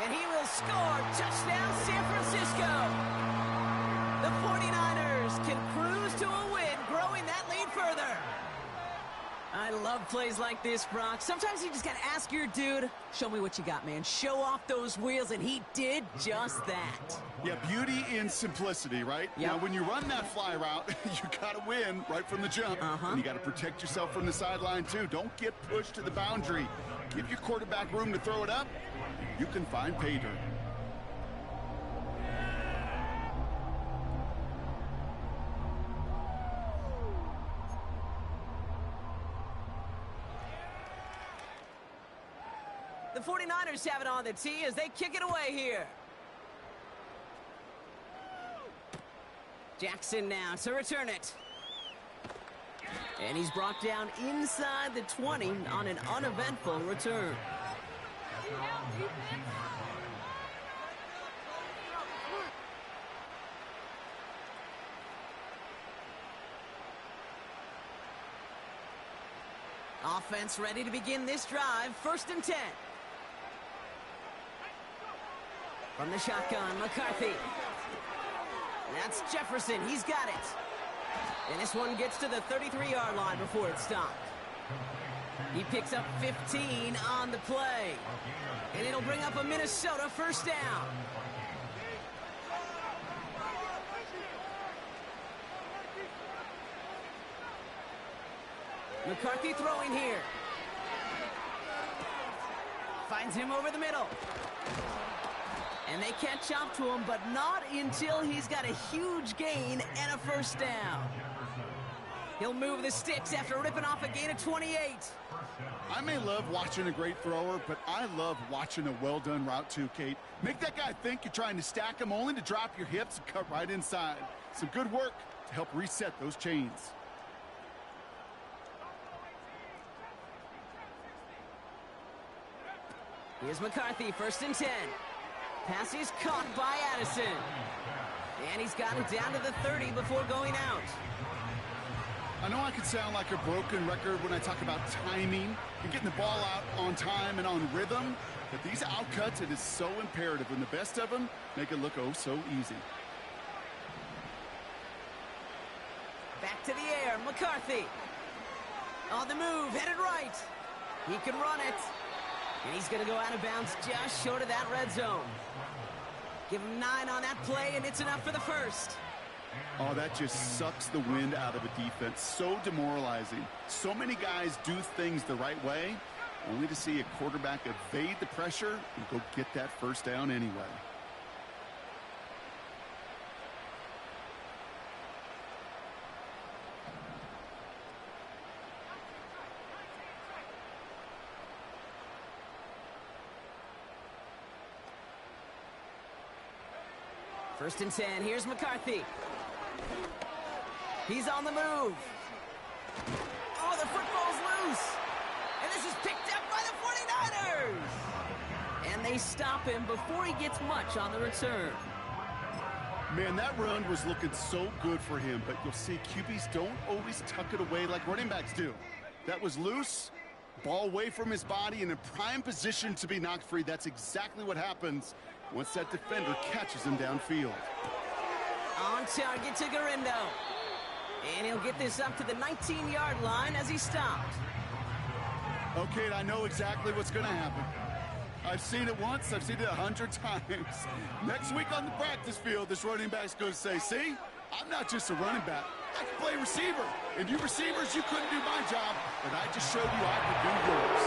And he will score. Touchdown, San Francisco. The 49ers can cruise to a win, growing that lead further. I love plays like this, Brock. Sometimes you just got to ask your dude, show me what you got, man. Show off those wheels, and he did just that. Yeah, beauty in simplicity, right? Yep. Now, when you run that fly route, you got to win right from the jump. And you got to protect yourself from the sideline, too. Don't get pushed to the boundary. Give your quarterback room to throw it up. You can find pay dirt. 49ers have it on the tee as they kick it away here. Jackson now to return it. And he's brought down inside the 20 on an uneventful return. Offense ready to begin this drive. 1st and 10. From the shotgun, McCarthy. That's Jefferson. He's got it. And this one gets to the 33-yard line before it's stopped. He picks up 15 on the play. And it'll bring up a Minnesota 1st down. McCarthy throwing here. Finds him over the middle. And they catch up to him, but not until he's got a huge gain and a 1st down. He'll move the sticks after ripping off a gain of 28. I may love watching a great thrower, but I love watching a well-done route too, Kate. Make that guy think you're trying to stack him only to drop your hips and cut right inside. Some good work to help reset those chains. Here's McCarthy, 1st and 10. Pass is caught by Addison. And he's got it down to the 30 before going out. I know I can sound like a broken record when I talk about timing and getting the ball out on time and on rhythm, but these outcuts, it is so imperative, and the best of them make it look oh so easy. Back to the air, McCarthy. On the move, headed right. He can run it. And he's going to go out of bounds just short of that red zone. Give him 9 on that play, and it's enough for the 1st. Oh, that just sucks the wind out of a defense. So demoralizing. So many guys do things the right way, only to see a quarterback evade the pressure and go get that 1st down anyway. First and 10, here's McCarthy. He's on the move. Oh, the football's loose. And this is picked up by the 49ers. And they stop him before he gets much on the return. Man, that run was looking so good for him, but you'll see QBs don't always tuck it away like running backs do. That was loose, ball away from his body, and in prime position to be knocked free. That's exactly what happens once that defender catches him downfield. On target to Garindo. And he'll get this up to the 19-yard line as he stopped. Okay, I know exactly what's going to happen. I've seen it once, I've seen it 100 times. Next week on the practice field, this running back's going to say, see, I'm not just a running back. I can play receiver. And you receivers, you couldn't do my job, but I just showed you I could do yours.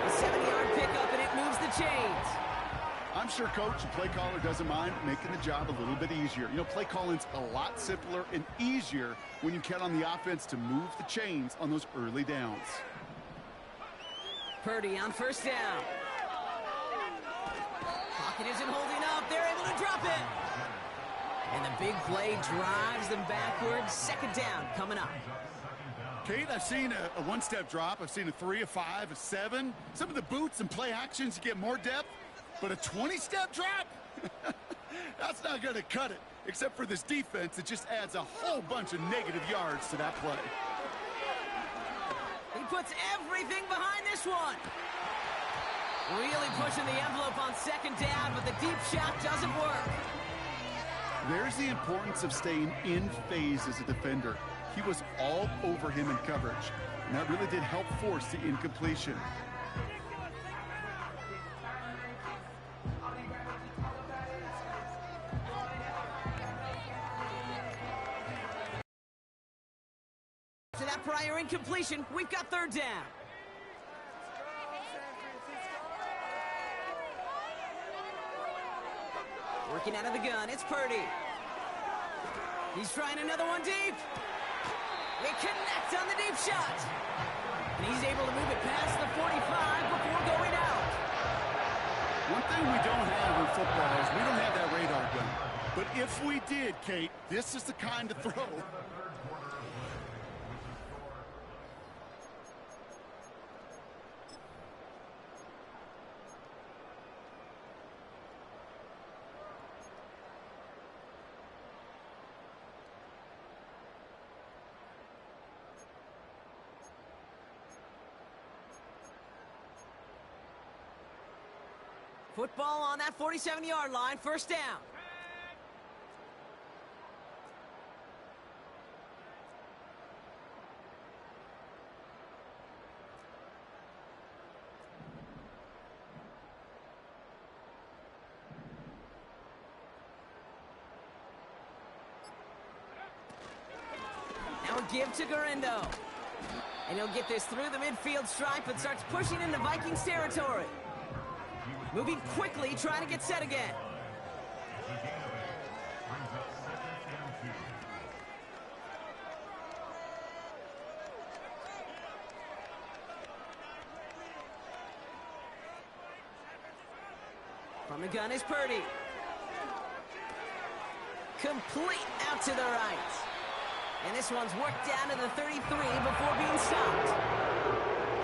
A 7-yard pickup, and it moves the chains. I'm sure coach and play caller doesn't mind making the job a little bit easier. You know, play calling's a lot simpler and easier when you count on the offense to move the chains on those early downs. Purdy on 1st down. Pocket isn't holding up. They're able to drop it. And the big play drives them backwards. 2nd down coming up. Kate, I've seen a one-step drop. I've seen a 3, a 5, a 7. Some of the boots and play actions, you get more depth. But a 20-step drop? That's not going to cut it. Except for this defense, it just adds a whole bunch of negative yards to that play. He puts everything behind this one. Really pushing the envelope on 2nd down, but the deep shot doesn't work. There's the importance of staying in phase as a defender. He was all over him in coverage, and that really did help force the incompletion. To that prior incompletion, we've got 3rd down. Working out of the gun, it's Purdy. He's trying another one deep. They connect on the deep shot. And he's able to move it past the 45 before going out. One thing we don't have in football is we don't have that radar gun. But if we did, Kate, this is the kind of throw. Football on that 47-yard line, first down. Now a give to Garindo. And he'll get this through the midfield stripe and starts pushing into Vikings territory. Moving quickly, trying to get set again. From the gun is Purdy. Complete out to the right. And this one's worked down to the 33 before being stopped.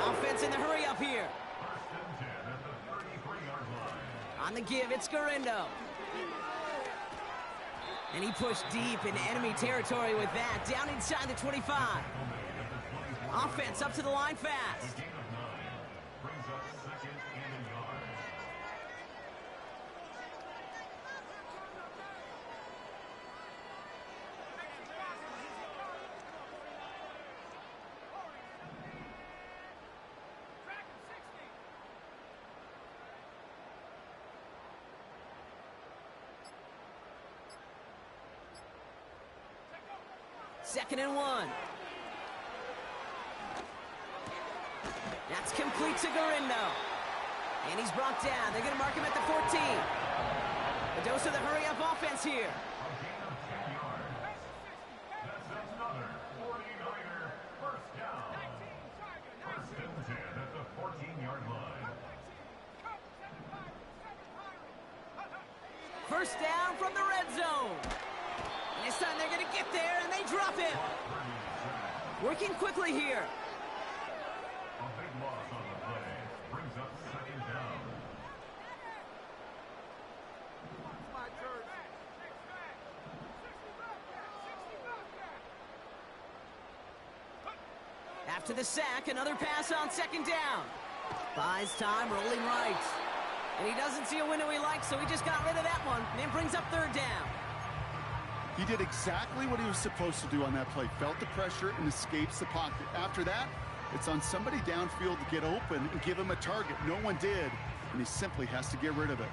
Offense in the hurry up here. On the give, it's Garindo. And he pushed deep into enemy territory with that, down inside the 25. Offense up to the line fast. Second and 1. That's complete to Garindo. And he's brought down. They're going to mark him at the 14. A dose of the hurry-up offense here. That's another 49er first down. First and 10 at the 14-yard line. First down from the red zone. And this time they're going to get there, and they drop him. Working quickly here. A big loss on the play. Brings up second down. After the sack, another pass on second down. Buys time, rolling right. And he doesn't see a window he likes, so he just got rid of that one. And brings up third down. He did exactly what he was supposed to do on that play. Felt the pressure and escapes the pocket. After that, it's on somebody downfield to get open and give him a target. No one did, and he simply has to get rid of it.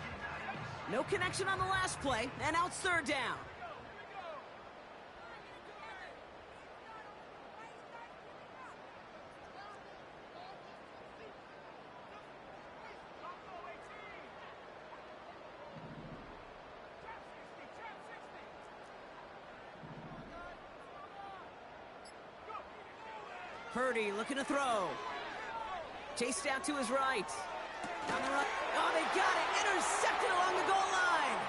No connection on the last play, and now it's third down. Purdy looking to throw. Chased out to his right. Down the right. Oh, they got it. Intercepted along the goal line.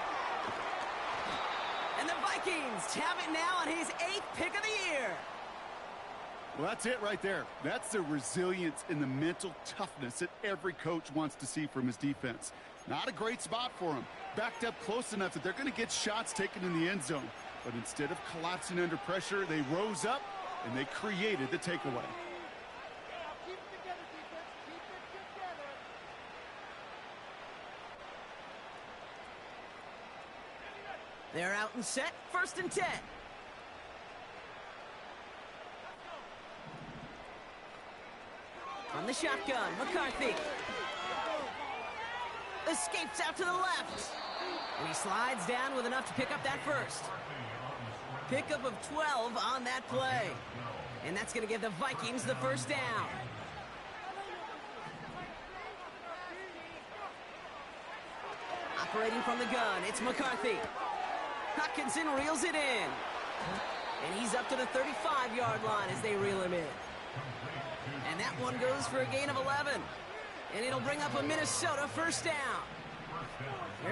And the Vikings have it now on his 8th pick of the year. Well, that's it right there. That's the resilience and the mental toughness that every coach wants to see from his defense. Not a great spot for him. Backed up close enough that they're going to get shots taken in the end zone. But instead of collapsing under pressure, they rose up and they created the takeaway. They're out and set, first and 10. On the shotgun, McCarthy. Escapes out to the left. And he slides down with enough to pick up that first. Pickup of 12 on that play. And that's going to give the Vikings the first down. Operating from the gun, it's McCarthy. Hutchinson reels it in. And he's up to the 35-yard line as they reel him in. And that one goes for a gain of 11. And it'll bring up a Minnesota first down.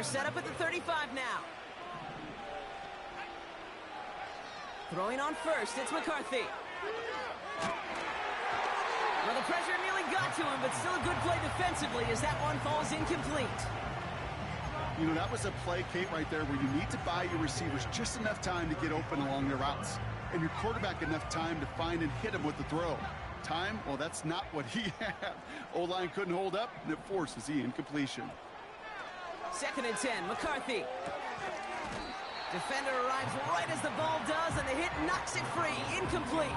They're set up at the 35 now. Throwing on first, it's McCarthy. Well, the pressure nearly got to him, but still a good play defensively as that one falls incomplete. You know, that was a play, Kate, right there where you need to buy your receivers just enough time to get open along their routes, and your quarterback enough time to find and hit him with the throw. Time, well, that's not what he had. O-line couldn't hold up, and it forces the incompletion. 2nd and 10, McCarthy. Defender arrives right as the ball does, and the hit knocks it free. Incomplete.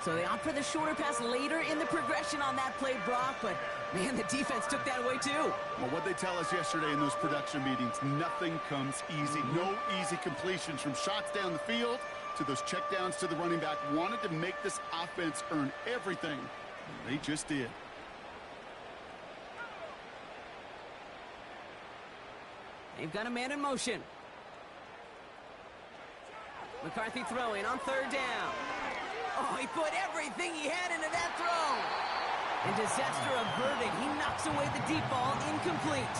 So they opt for the shorter pass later in the progression on that play, Brock, but man, the defense took that away too. Well, what they tell us yesterday in those production meetings, nothing comes easy. No easy completions from shots down the field to those checkdowns to the running back. Wanted to make this offense earn everything. They just did. They've got a man in motion. McCarthy throwing on 3rd down. Oh, he put everything he had into that throw. And disaster averted. He knocks away the deep ball, incomplete.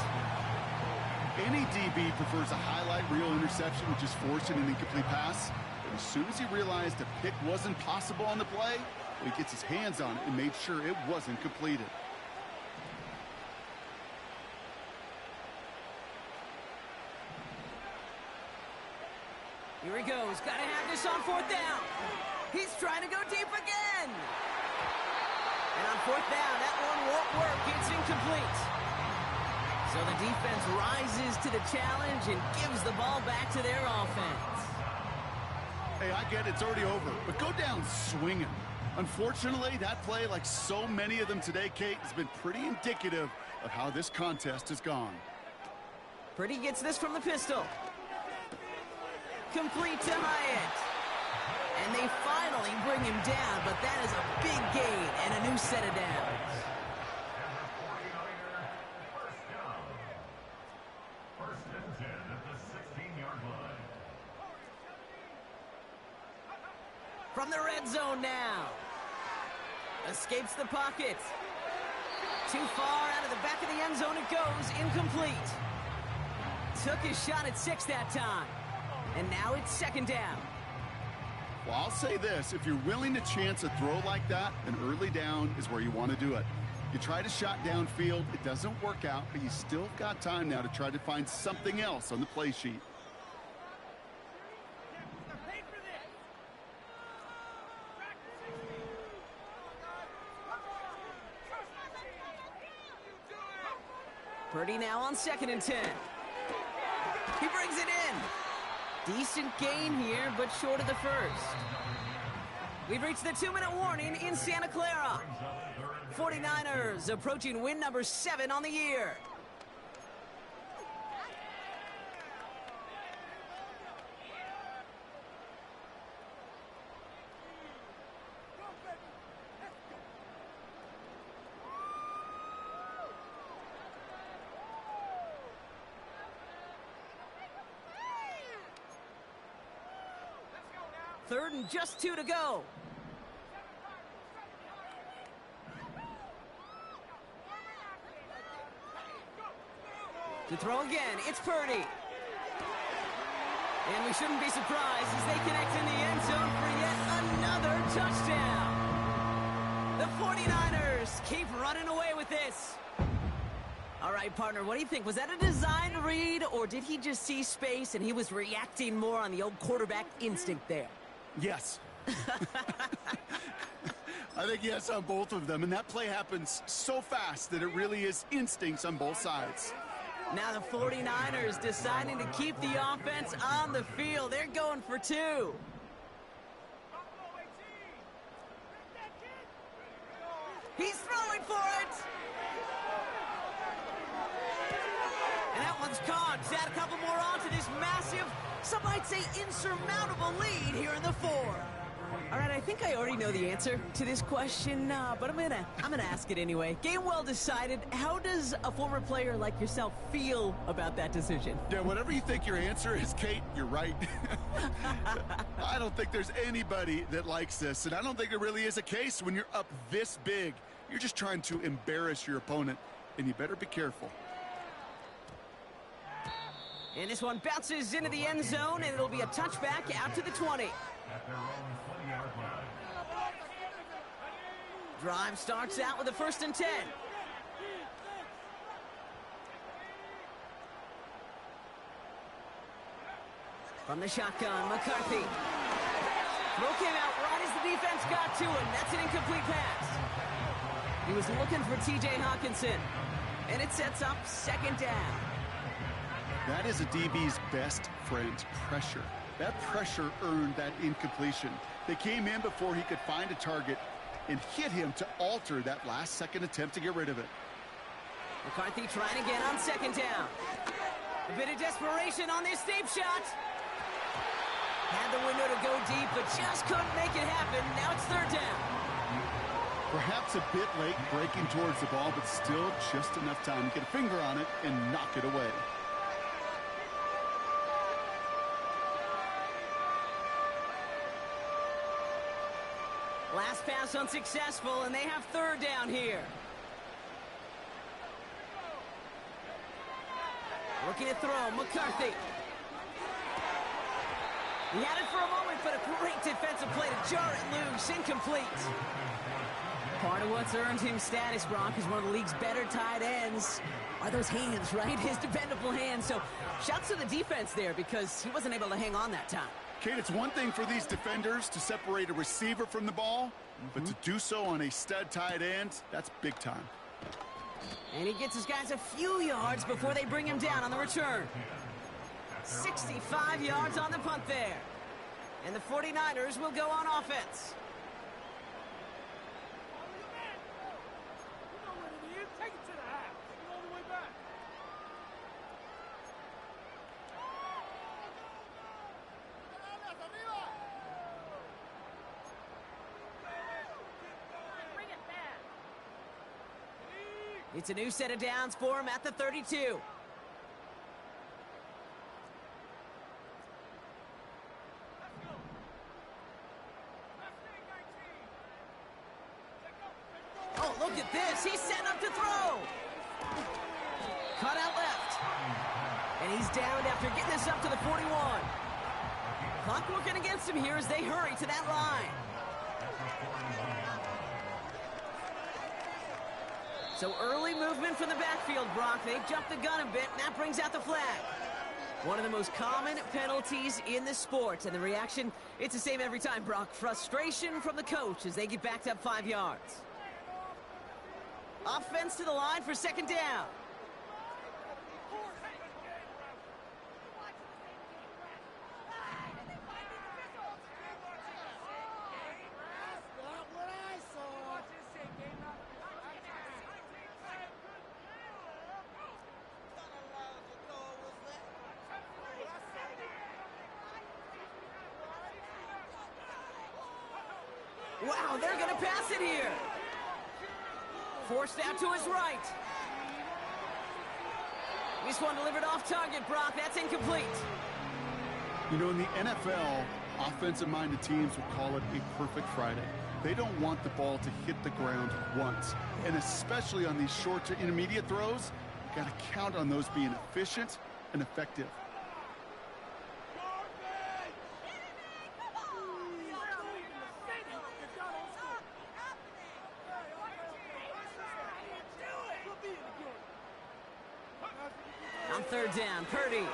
Any DB prefers a highlight reel interception, which is forcing an incomplete pass. But as soon as he realized a pick wasn't possible on the play, he gets his hands on it and made sure it wasn't completed. Here he goes. Got to have this on 4th down. He's trying to go deep again. And on 4th down, that one won't work. It's incomplete. So the defense rises to the challenge and gives the ball back to their offense. Hey, I get it's already over, but go down swinging. Unfortunately, that play, like so many of them today, Kate, has been pretty indicative of how this contest has gone. Purdy gets this from the pistol. Complete to Hyatt. And they finally bring him down, but that is a big gain and a new set of downs. First and 10 at the 16-yard line. From the red zone now. Escapes the pocket. Too far out of the back of the end zone it goes. Incomplete. Took his shot at 6 that time. And now it's 2nd down. Well, I'll say this. If you're willing to chance a throw like that, then early down is where you want to do it. You try to shot downfield, it doesn't work out, but you still got time now to try to find something else on the play sheet. Purdy now on 2nd and 10. He brings it in. Decent gain here, but short of the first. We've reached the 2-minute warning in Santa Clara. 49ers approaching win number 7 on the year. Third and just 2 to go. To throw again, it's Purdy. And we shouldn't be surprised as they connect in the end zone for yet another touchdown. The 49ers keep running away with this. All right, partner, what do you think? Was that a designed read, or did he just see space and he was reacting more on the old quarterback instinct there? Yes. I think yes on both of them, and that play happens so fast that it really is instincts on both sides. Now the 49ers deciding to keep the offense on the field. They're going for 2. He's throwing for it. And that one's caught. Add a couple more on to this massive, some might say insurmountable lead here in the 4th. All right, I think I already know the answer to this question, but I'm gonna ask it anyway. Game well decided. How does a former player like yourself feel about that decision? Yeah, whatever you think your answer is, Kate, you're right. I don't think there's anybody that likes this, and I don't think there really is a case when you're up this big. You're just trying to embarrass your opponent, and you better be careful. And this one bounces into the end zone, and it'll be a touchback out to the 20. Drive starts out with a 1st and 10. From the shotgun, McCarthy. Throw came out right as the defense got to him. That's an incomplete pass. He was looking for T.J. Hawkinson, and it sets up 2nd down. That is a DB's best friend, pressure. That pressure earned that incompletion. They came in before he could find a target and hit him to alter that last-second attempt to get rid of it. McCarthy trying again on 2nd down. A bit of desperation on this deep shot. Had the window to go deep, but just couldn't make it happen. Now it's 3rd down. Perhaps a bit late breaking towards the ball, but still just enough time to get a finger on it and knock it away. Last pass unsuccessful, and they have 3rd down here. Looking to throw, McCarthy. He had it for a moment, but a great defensive play to jar it loose. Incomplete. Part of what's earned him status, Brock, is one of the league's better tight ends. Are those hands, right? His dependable hands. So shouts to the defense there because he wasn't able to hang on that time. Kate, it's one thing for these defenders to separate a receiver from the ball, but to do so on a stud tight end, that's big time. And he gets his guys a few yards before they bring him down on the return. 65 yards on the punt there. And the 49ers will go on offense. Take it to the half. Take it all the way back. Bring it back. It's a new set of downs for him at the 32. Oh, look at this. He's set up to throw. Cut out left. And he's downed after getting this up to the 41. Clock working against him here as they hurry to that line. So early movement from the backfield, Brock. They jumped the gun a bit, and that brings out the flag. One of the most common penalties in the sport. And the reaction, it's the same every time, Brock. Frustration from the coach as they get backed up 5 yards. Offense to the line for 2nd down. Wow, they're going to pass it here. Forced out to his right. This one delivered off target, Brock. That's incomplete. You know, in the NFL, offensive-minded teams would call it a perfect Friday. They don't want the ball to hit the ground once. And especially on these short to intermediate throws, you got to count on those being efficient and effective. On 3rd down, Purdy.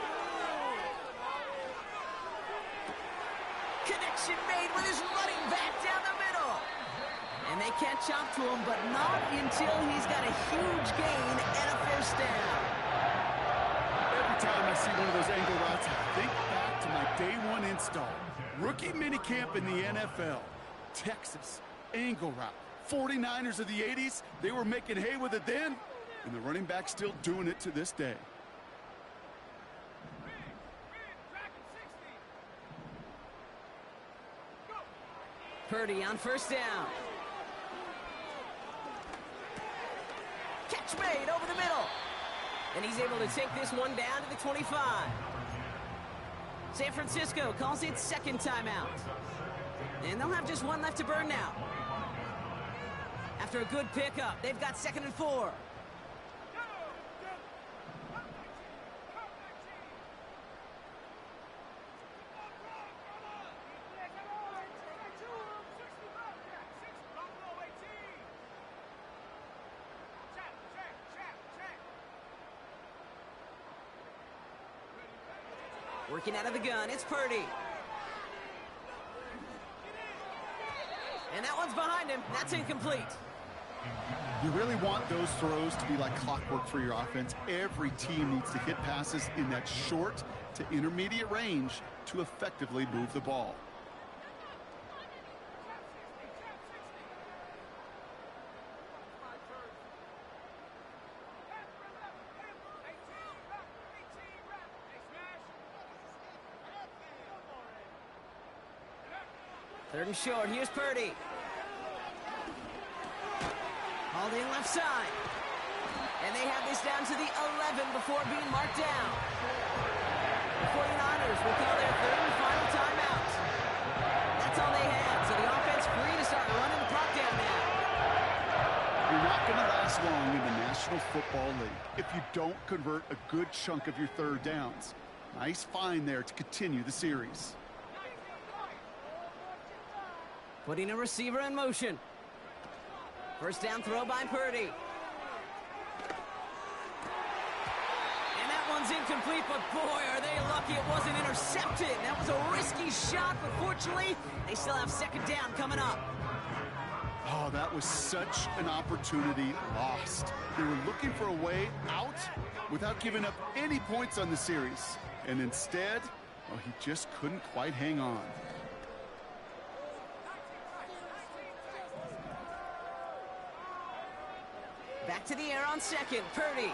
Connection made with his running back down the middle. And they catch up to him, but not until he's got a huge gain and a 1st down. Every time I see one of those angle routes, I think back to my day one install. Rookie minicamp in the NFL. Texas, angle route. 49ers of the 80s, they were making hay with it then, and the running back's still doing it to this day. Purdy on 1st down. Catch made over the middle. And he's able to take this one down to the 25. San Francisco calls it 2nd timeout. And they'll have just one left to burn now. After a good pickup, they've got 2nd and 4. Working out of the gun, it's Purdy. And that one's behind him. That's incomplete. You really want those throws to be like clockwork for your offense. Every team needs to hit passes in that short to intermediate range to effectively move the ball. Third and short, here's Purdy. Hauled in left side. And they have this down to the 11 before being marked down. The 49ers will call their third and final timeout. That's all they had, so the offense free to start running the clock down now. You're not going to last long in the National Football League if you don't convert a good chunk of your third downs. Nice find there to continue the series. Putting a receiver in motion. First down throw by Purdy. And that one's incomplete, but boy, are they lucky it wasn't intercepted. That was a risky shot, but fortunately, they still have second down coming up. Oh, that was such an opportunity lost. They were looking for a way out without giving up any points on the series. And instead, well, he just couldn't quite hang on. Back to the air on second. Purdy.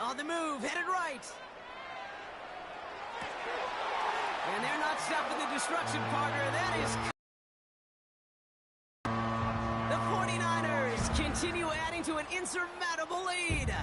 On the move, headed right. And they're not stopping the destruction, partner. That is... The 49ers continue adding to an insurmountable lead.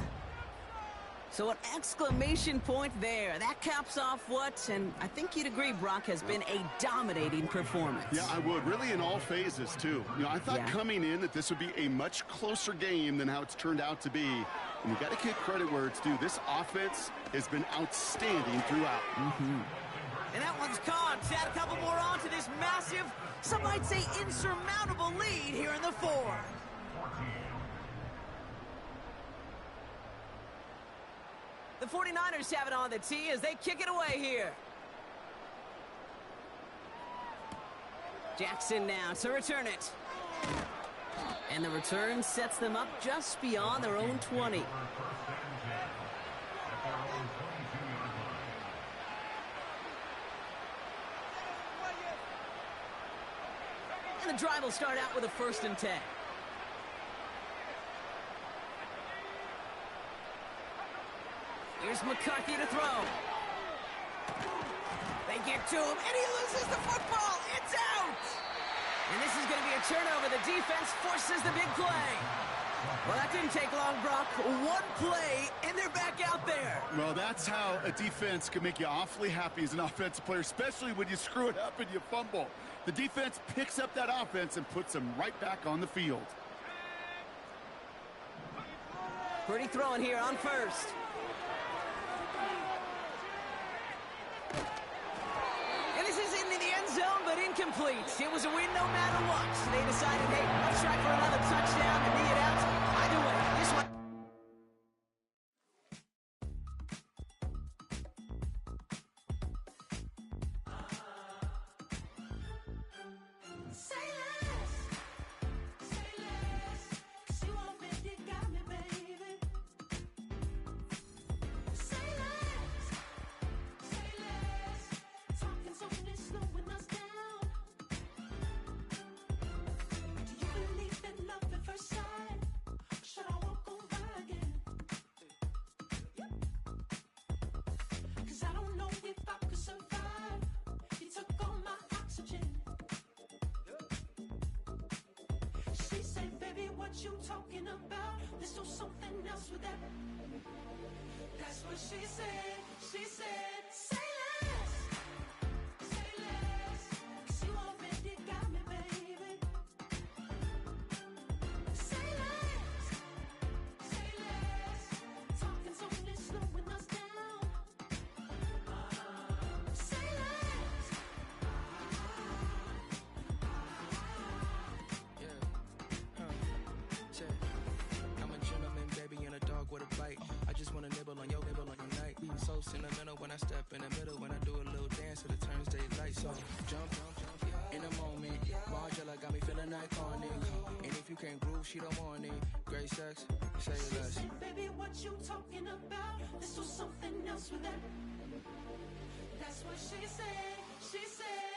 So an exclamation point there. That caps off what, and I think you'd agree, Brock, has been a dominating performance. Yeah, I would. Really in all phases, too. You know, I thought coming in that this would be a much closer game than how it's turned out to be. And you got to give credit where it's due. This offense has been outstanding throughout. And that one's caught. Add a couple more on to this massive, some might say insurmountable lead here in the fourth. The 49ers have it on the tee as they kick it away here. Jackson now to return it. And the return sets them up just beyond their own 20. And the drive will start out with a 1st and 10. Here's McCarthy to throw. They get to him, and he loses the football. It's out! And this is going to be a turnover. The defense forces the big play. Well, that didn't take long, Brock. One play, and they're back out there. Well, that's how a defense can make you awfully happy as an offensive player, especially when you screw it up and you fumble. The defense picks up that offense and puts them right back on the field. Purdy throwing here on first. And this is into the end zone, but incomplete. It was a win no matter what. They decided, hey, let's try for another touchdown and knee it out. Either way, this one... You talking about? Let's do something else with that. That's what she said. She said, say less. Say less. 'Cause you already got me, baby. Say less. Say less. Talking so slowing us down. Say less. I'm a gentleman, baby, and a dog with a bite. I just wanna nibble on your night. So sentimental when I step in the middle when I So jump, in a moment. Margella got me feeling iconic. And if you can't groove, she don't want it. Great sex, say less. She said, baby, what you talking about? Let's do something else with that. That's what she said. She said.